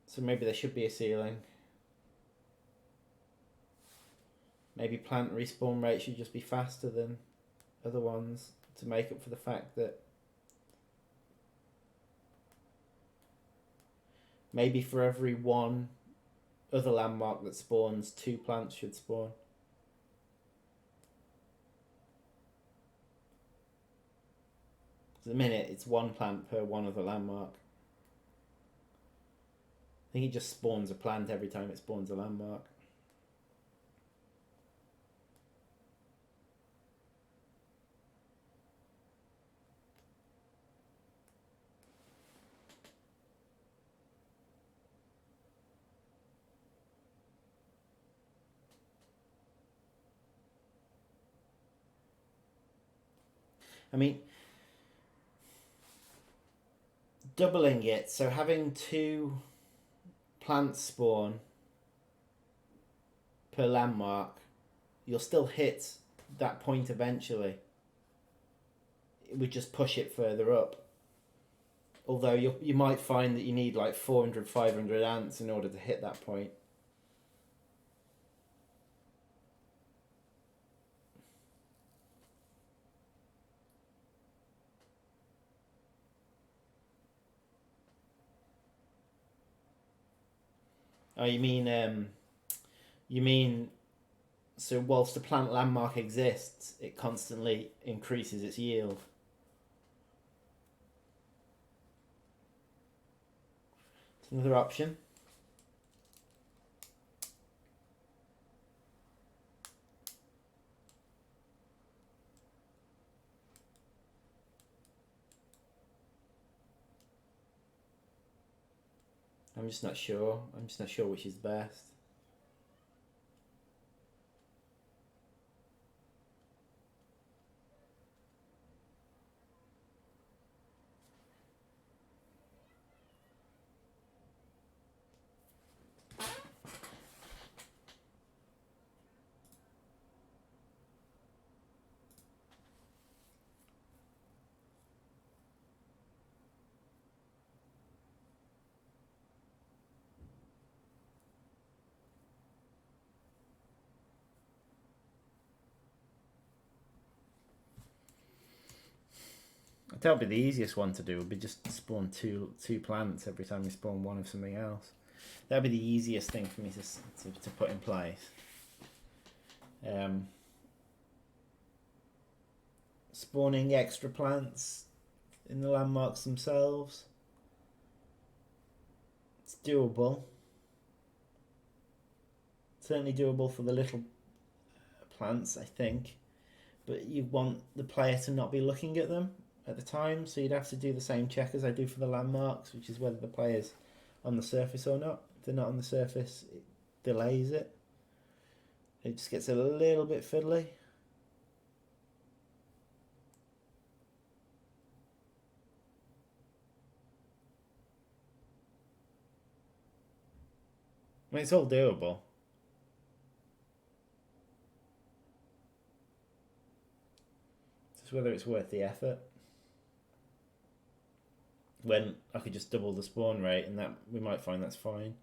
So maybe there should be a ceiling. Maybe plant respawn rate should just be faster than other ones to make up for the fact that maybe for every one other landmark that spawns, 2 plants should spawn. At the minute, it's 1 plant per one other landmark. I think it just spawns a plant every time it spawns a landmark. I mean, doubling it, so having 2 plants spawn per landmark, you'll still hit that point eventually. It would just push it further up. Although you might find that you need like 400, 500 ants in order to hit that point. Oh, you mean, so whilst the plant landmark exists, it constantly increases its yield. It's another option. I'm just not sure. I'm just not sure which is best. That would be the easiest one to do. Would be just spawn two plants every time you spawn one of something else. That would be the easiest thing for me to put in place. Spawning extra plants in the landmarks themselves. It's doable. Certainly doable for the little plants, I think. But you want the player to not be looking at them at the time, so you'd have to do the same check as I do for the landmarks, which is whether the player's on the surface or not. If they're not on the surface, it delays it. It just gets a little bit fiddly. I mean, it's all doable. It's just whether it's worth the effort. When I could just double the spawn rate, and that we might find that's fine.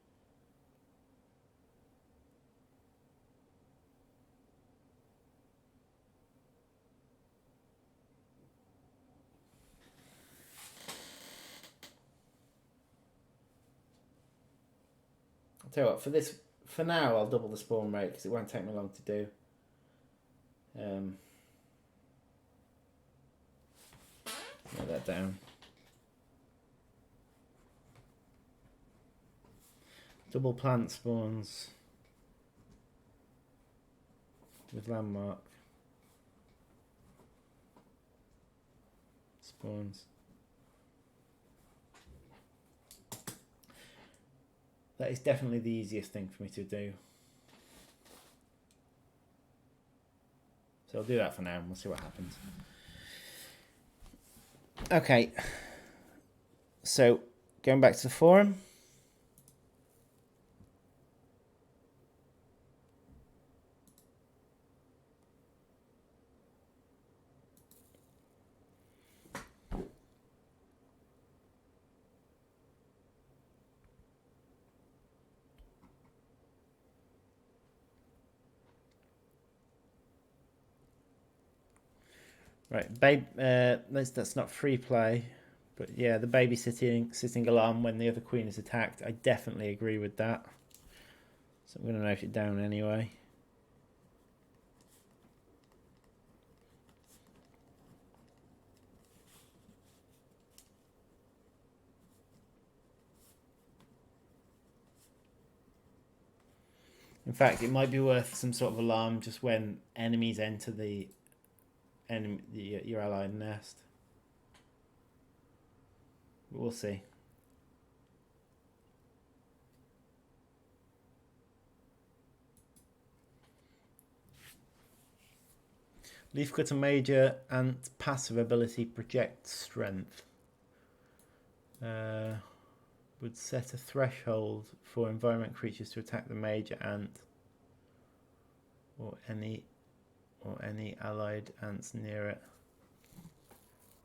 Tell you what, for now, I'll double the spawn rate because it won't take me long to do. Note that down. Double plant spawns with landmark spawns. That is definitely the easiest thing for me to do. So I'll do that for now and we'll see what happens. Okay. So going back to the forum. Right, that's not free play, but yeah, the babysitting alarm when the other queen is attacked. I definitely agree with that. So I'm going to note it down anyway. In fact, it might be worth some sort of alarm just when enemies enter your allied nest. But we'll see. Leafcutter Major and passive ability project strength. Would set a threshold for environment creatures to attack the major ant or any allied ants near it.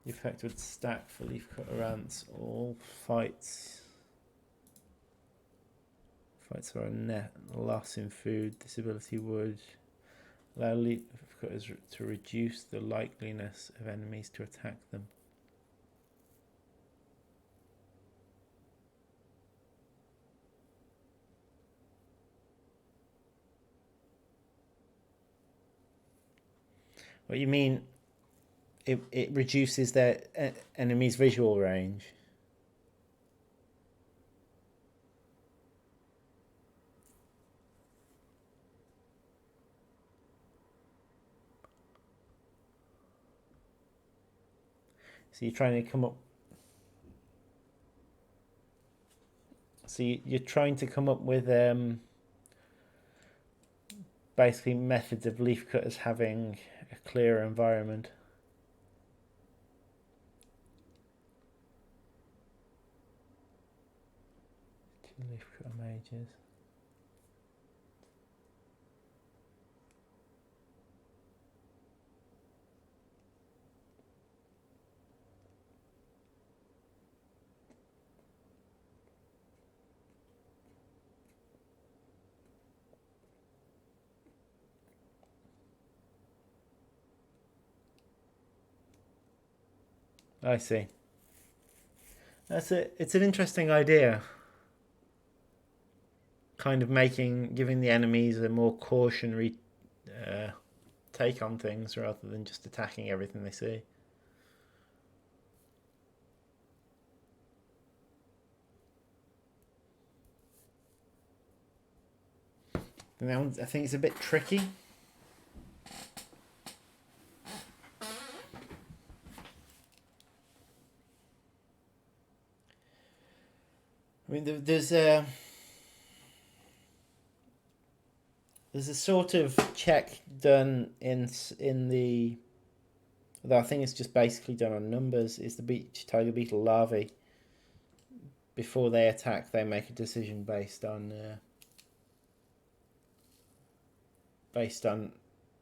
The effect would stack for leafcutter ants. All fights are a net loss in food. This ability would allow leafcutters to reduce the likeliness of enemies to attack them. What you mean? It reduces their enemy's visual range. So you're trying to come up. So you're trying to come up with basically methods of leafcutters having a clearer environment. Two leafcutter mages. I see. It's an interesting idea. Kind of giving the enemies a more cautionary take on things rather than just attacking everything they see. And that one, I think it's a bit tricky. I mean, there's a sort of check done in the, although I think it's just basically done on numbers, is the beach tiger beetle larvae. Before they attack, they make a decision based on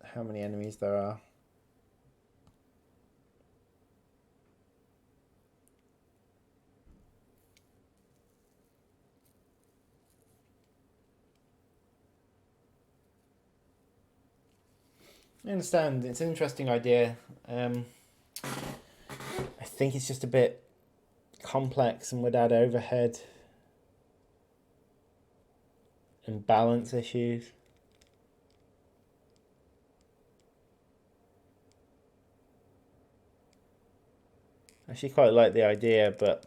how many enemies there are. I understand. It's an interesting idea. I think it's just a bit complex and would add overhead. and balance issues. I actually quite like the idea, but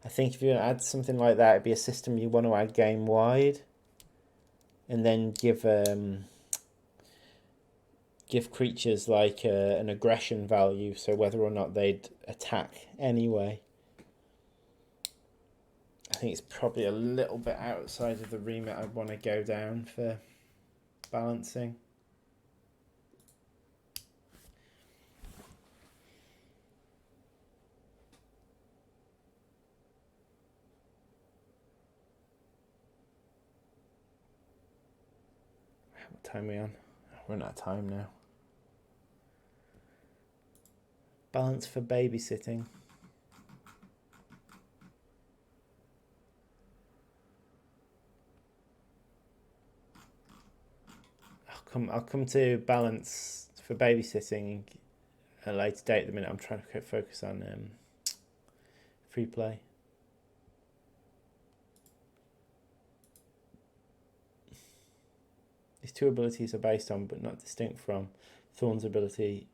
I think if you add something like that, it'd be a system you want to add game wide, and then give creatures like an aggression value, so whether or not they'd attack anyway. I think it's probably a little bit outside of the remit I'd want to go down for balancing. What time are we on? We're not out of time now. Balance for babysitting. I'll come to balance for babysitting at a later date. At the minute, I'm trying to focus on free play. These two abilities are based on, but not distinct from, Thorn's ability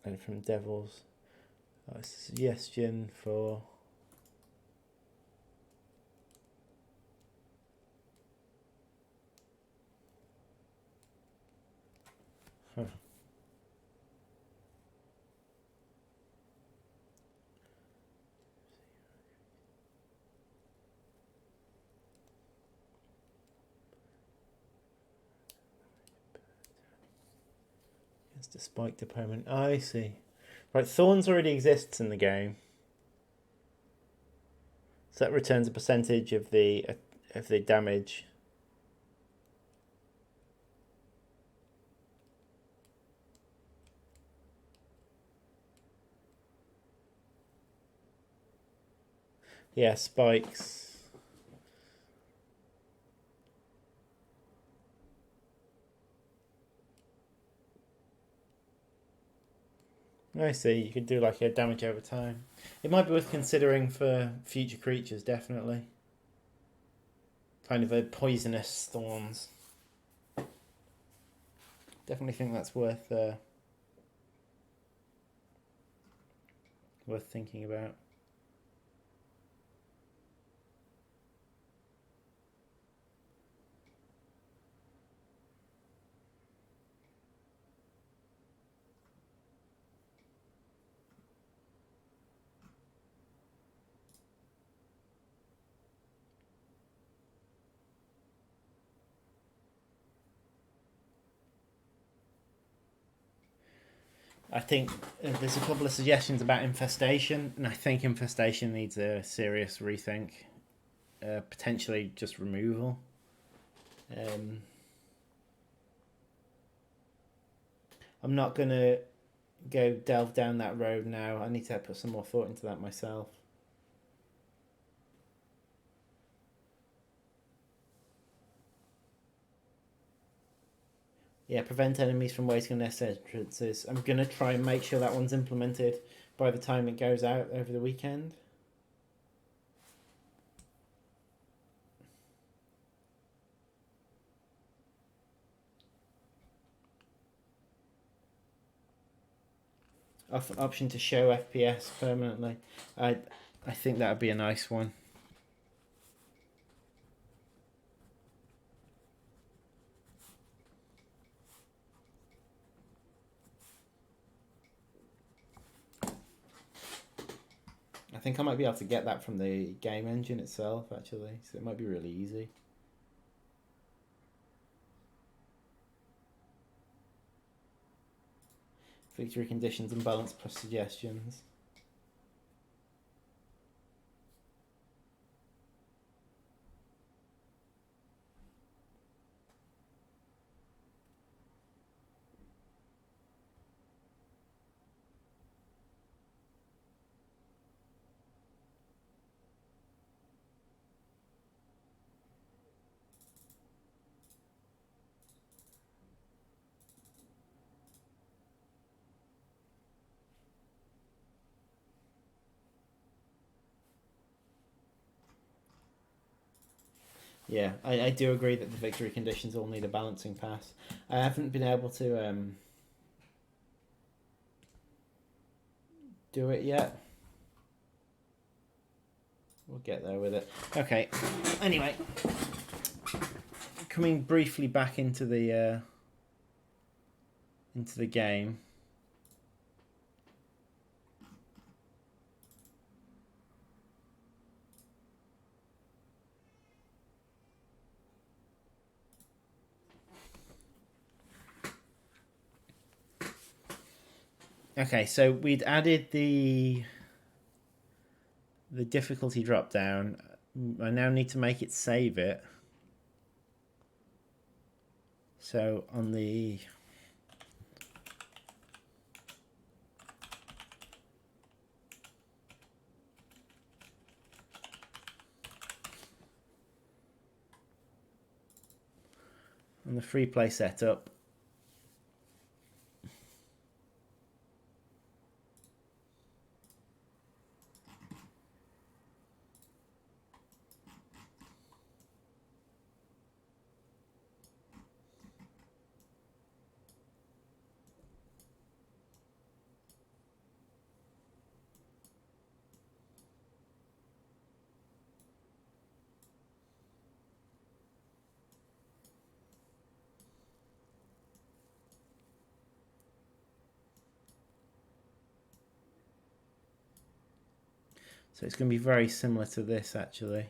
and from Devil's. Suggestion for against a spiked opponent. I see. Right, Thorns already exists in the game, so that returns a percentage of the damage. Yeah, spikes. I see. You could do like a damage over time. It might be worth considering for future creatures, definitely. Kind of a poisonous thorns. Definitely think that's worth thinking about. I think there's a couple of suggestions about infestation, and I think infestation needs a serious rethink. Potentially just removal. I'm not going to go delve down that road now. I need to put some more thought into that myself. Yeah, prevent enemies from waiting on nest entrances. I'm going to try and make sure that one's implemented by the time it goes out over the weekend. Option to show FPS permanently. I think that would be a nice one. I think I might be able to get that from the game engine itself, actually, so it might be really easy. Victory conditions and balance plus suggestions. Yeah, I do agree that the victory conditions all need a balancing pass. I haven't been able to do it yet. We'll get there with it. Okay. Anyway, coming briefly back into the game. Okay, so we'd added the difficulty drop down. I now need to make it save it. So on the free play setup, so it's going to be very similar to this actually.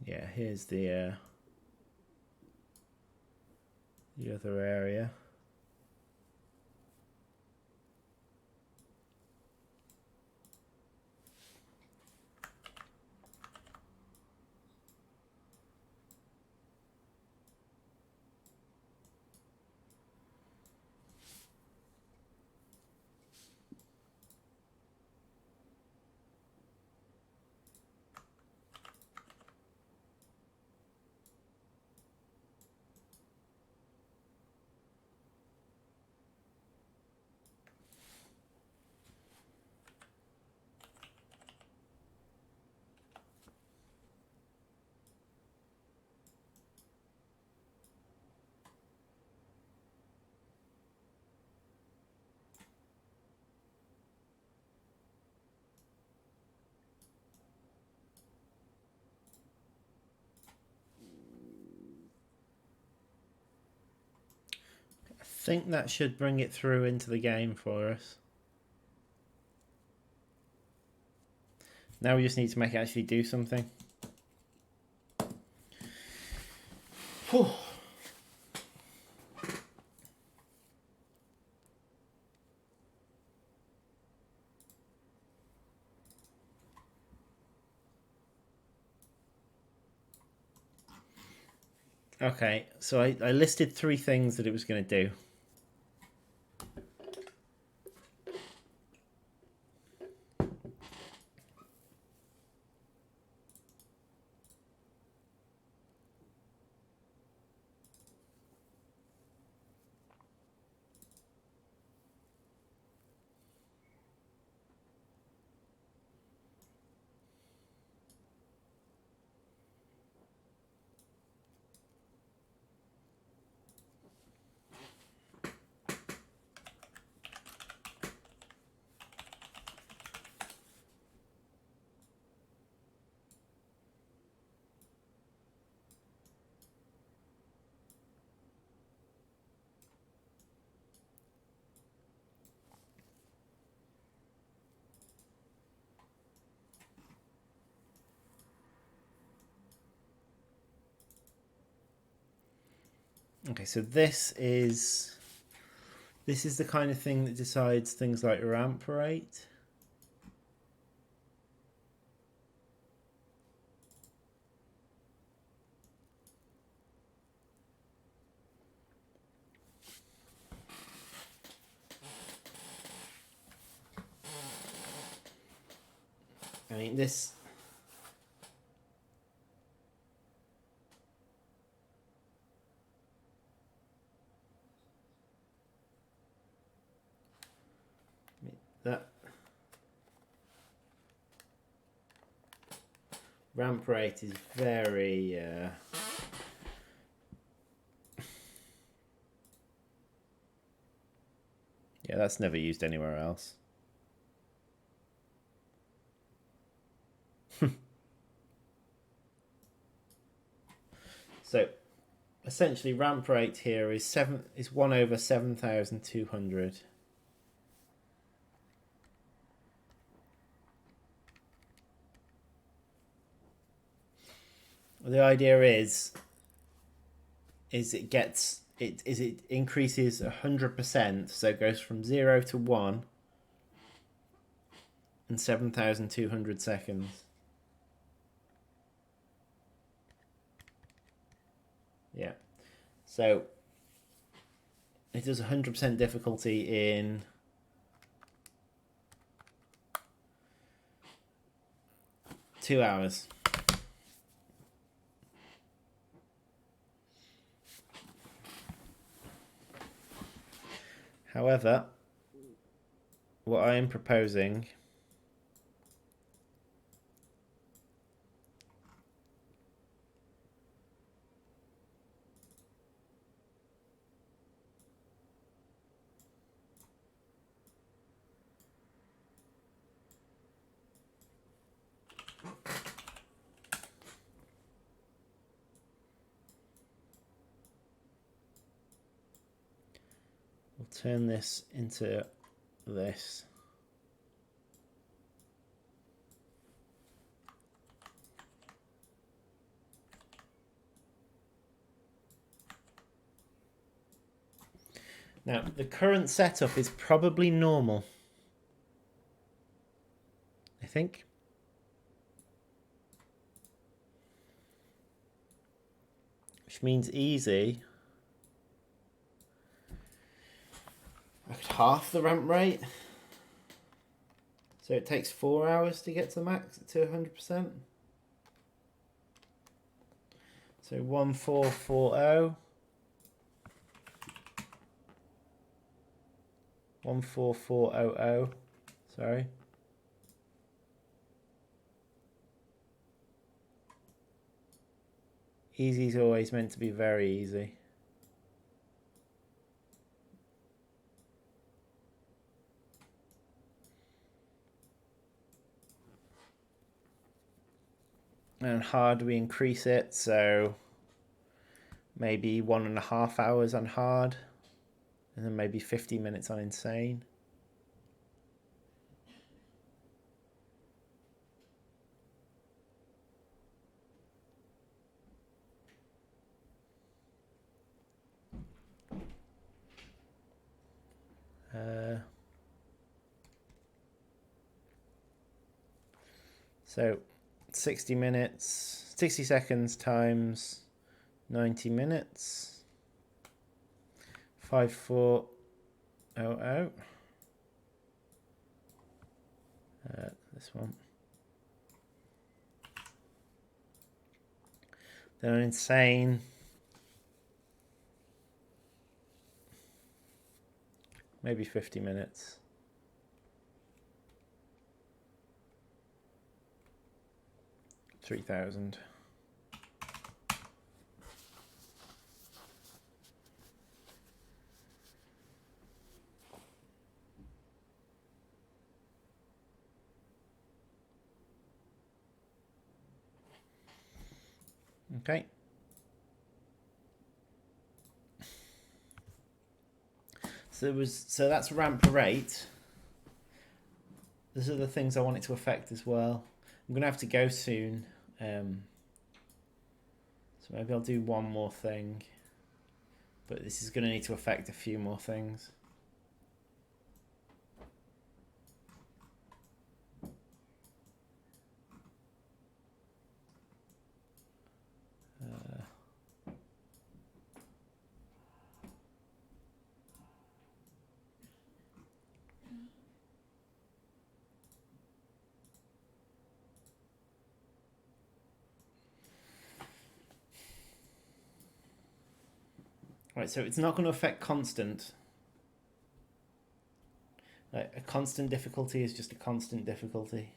Yeah, here's the other area. I think that should bring it through into the game for us. Now we just need to make it actually do something. Whew. Okay, so I listed 3 things that it was going to do. Okay, so this is the kind of thing that decides things like ramp rate. I mean, this... that ramp rate is very... yeah, that's never used anywhere else. So essentially ramp rate here is 1 over 7,200. The idea is it increases 100%, so it goes from 0 to 1 in 7,200 seconds. Yeah. So it does 100% difficulty in two hours. However, what I am proposing we'll turn this into this. Now, the current setup is probably normal, I think. Which means easy. I could half the ramp rate. So it takes 4 hours to get to max, to 100%. So 1440. 14400. Sorry. Easy is always meant to be very easy. And hard, we increase it, so maybe 1.5 hours on hard, and then maybe 50 minutes on insane. So 60 minutes, 60 seconds times 90 minutes, 5400. This one. Then insane. Maybe 50 minutes. $3,000. Okay. So that's ramp rate. These are the things I want it to affect as well. I'm gonna have to go soon. So maybe I'll do one more thing. But this is going to need to affect a few more things. Right, so it's not going to affect constant. Like, a constant difficulty is just a constant difficulty.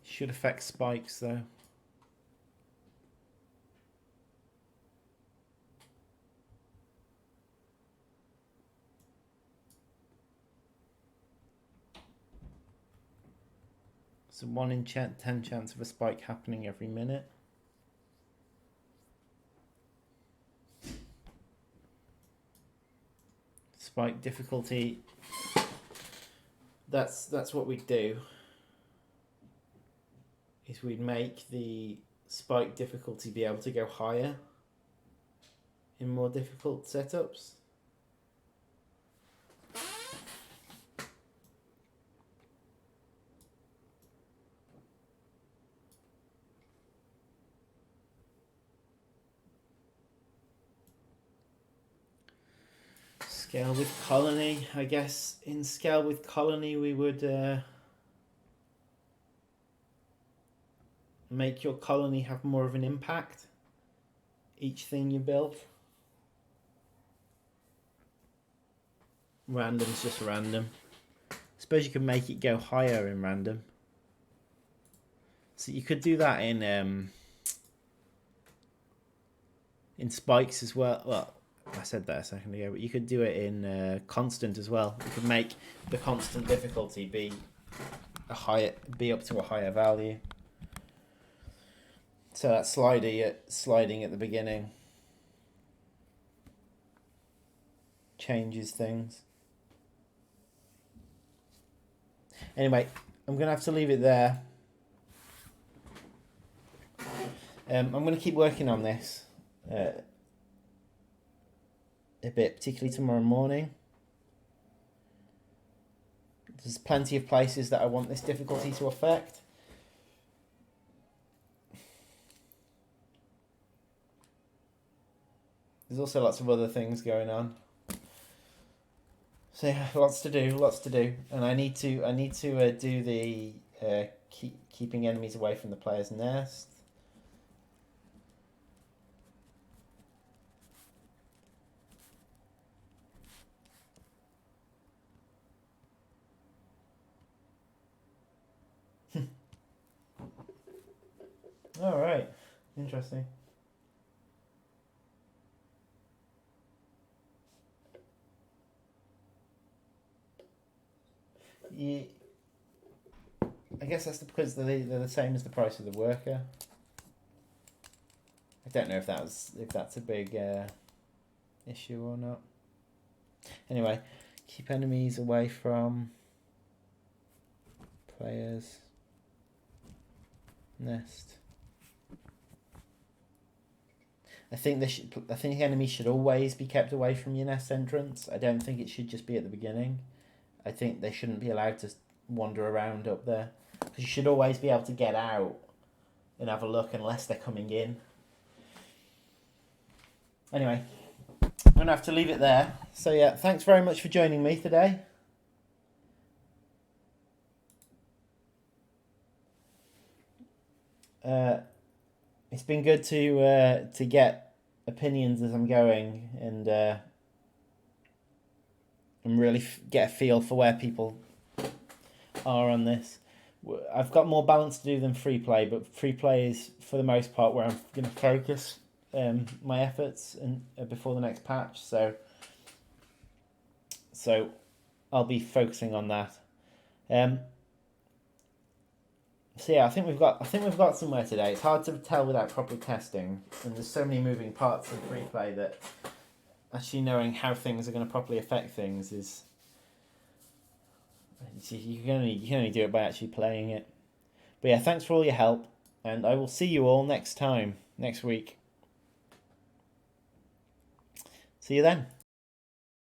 Should affect spikes though. So 1 in 10 chance of a spike happening every minute. Spike difficulty. That's what we'd do. Is we'd make the spike difficulty be able to go higher in more difficult setups. Scale with colony, I guess in scale with colony we would make your colony have more of an impact. Each thing you build. Random's just random. I suppose you could make it go higher in random. So you could do that in spikes as well. Well, I said that a second ago, but you could do it in constant as well. You could make the constant difficulty be up to a higher value. So that's sliding at the beginning changes things. Anyway, I'm gonna have to leave it there. I'm gonna keep working on this a bit, particularly tomorrow morning. There's plenty of places that I want this difficulty to affect. There's also lots of other things going on. So yeah, lots to do, and I need to do the keeping enemies away from the player's nest. All right, interesting. Yeah, I guess that's because they're the same as the price of the worker. I don't know if that's a big issue or not. Anyway, keep enemies away from players' nest. I think enemies should always be kept away from your nest entrance. I don't think it should just be at the beginning. I think they shouldn't be allowed to wander around up there. Because you should always be able to get out and have a look unless they're coming in. Anyway, I'm going to have to leave it there. So yeah, thanks very much for joining me today. It's been good to get opinions as I'm going and really get a feel for where people are on this. I've got more balance to do than free play, but free play is for the most part where I'm going to focus my efforts and before the next patch. So, I'll be focusing on that. So yeah, I think we've got somewhere today. It's hard to tell without proper testing, and there's so many moving parts in free play that actually knowing how things are going to properly affect things is you can only do it by actually playing it. But yeah, thanks for all your help, and I will see you all next week. See you then.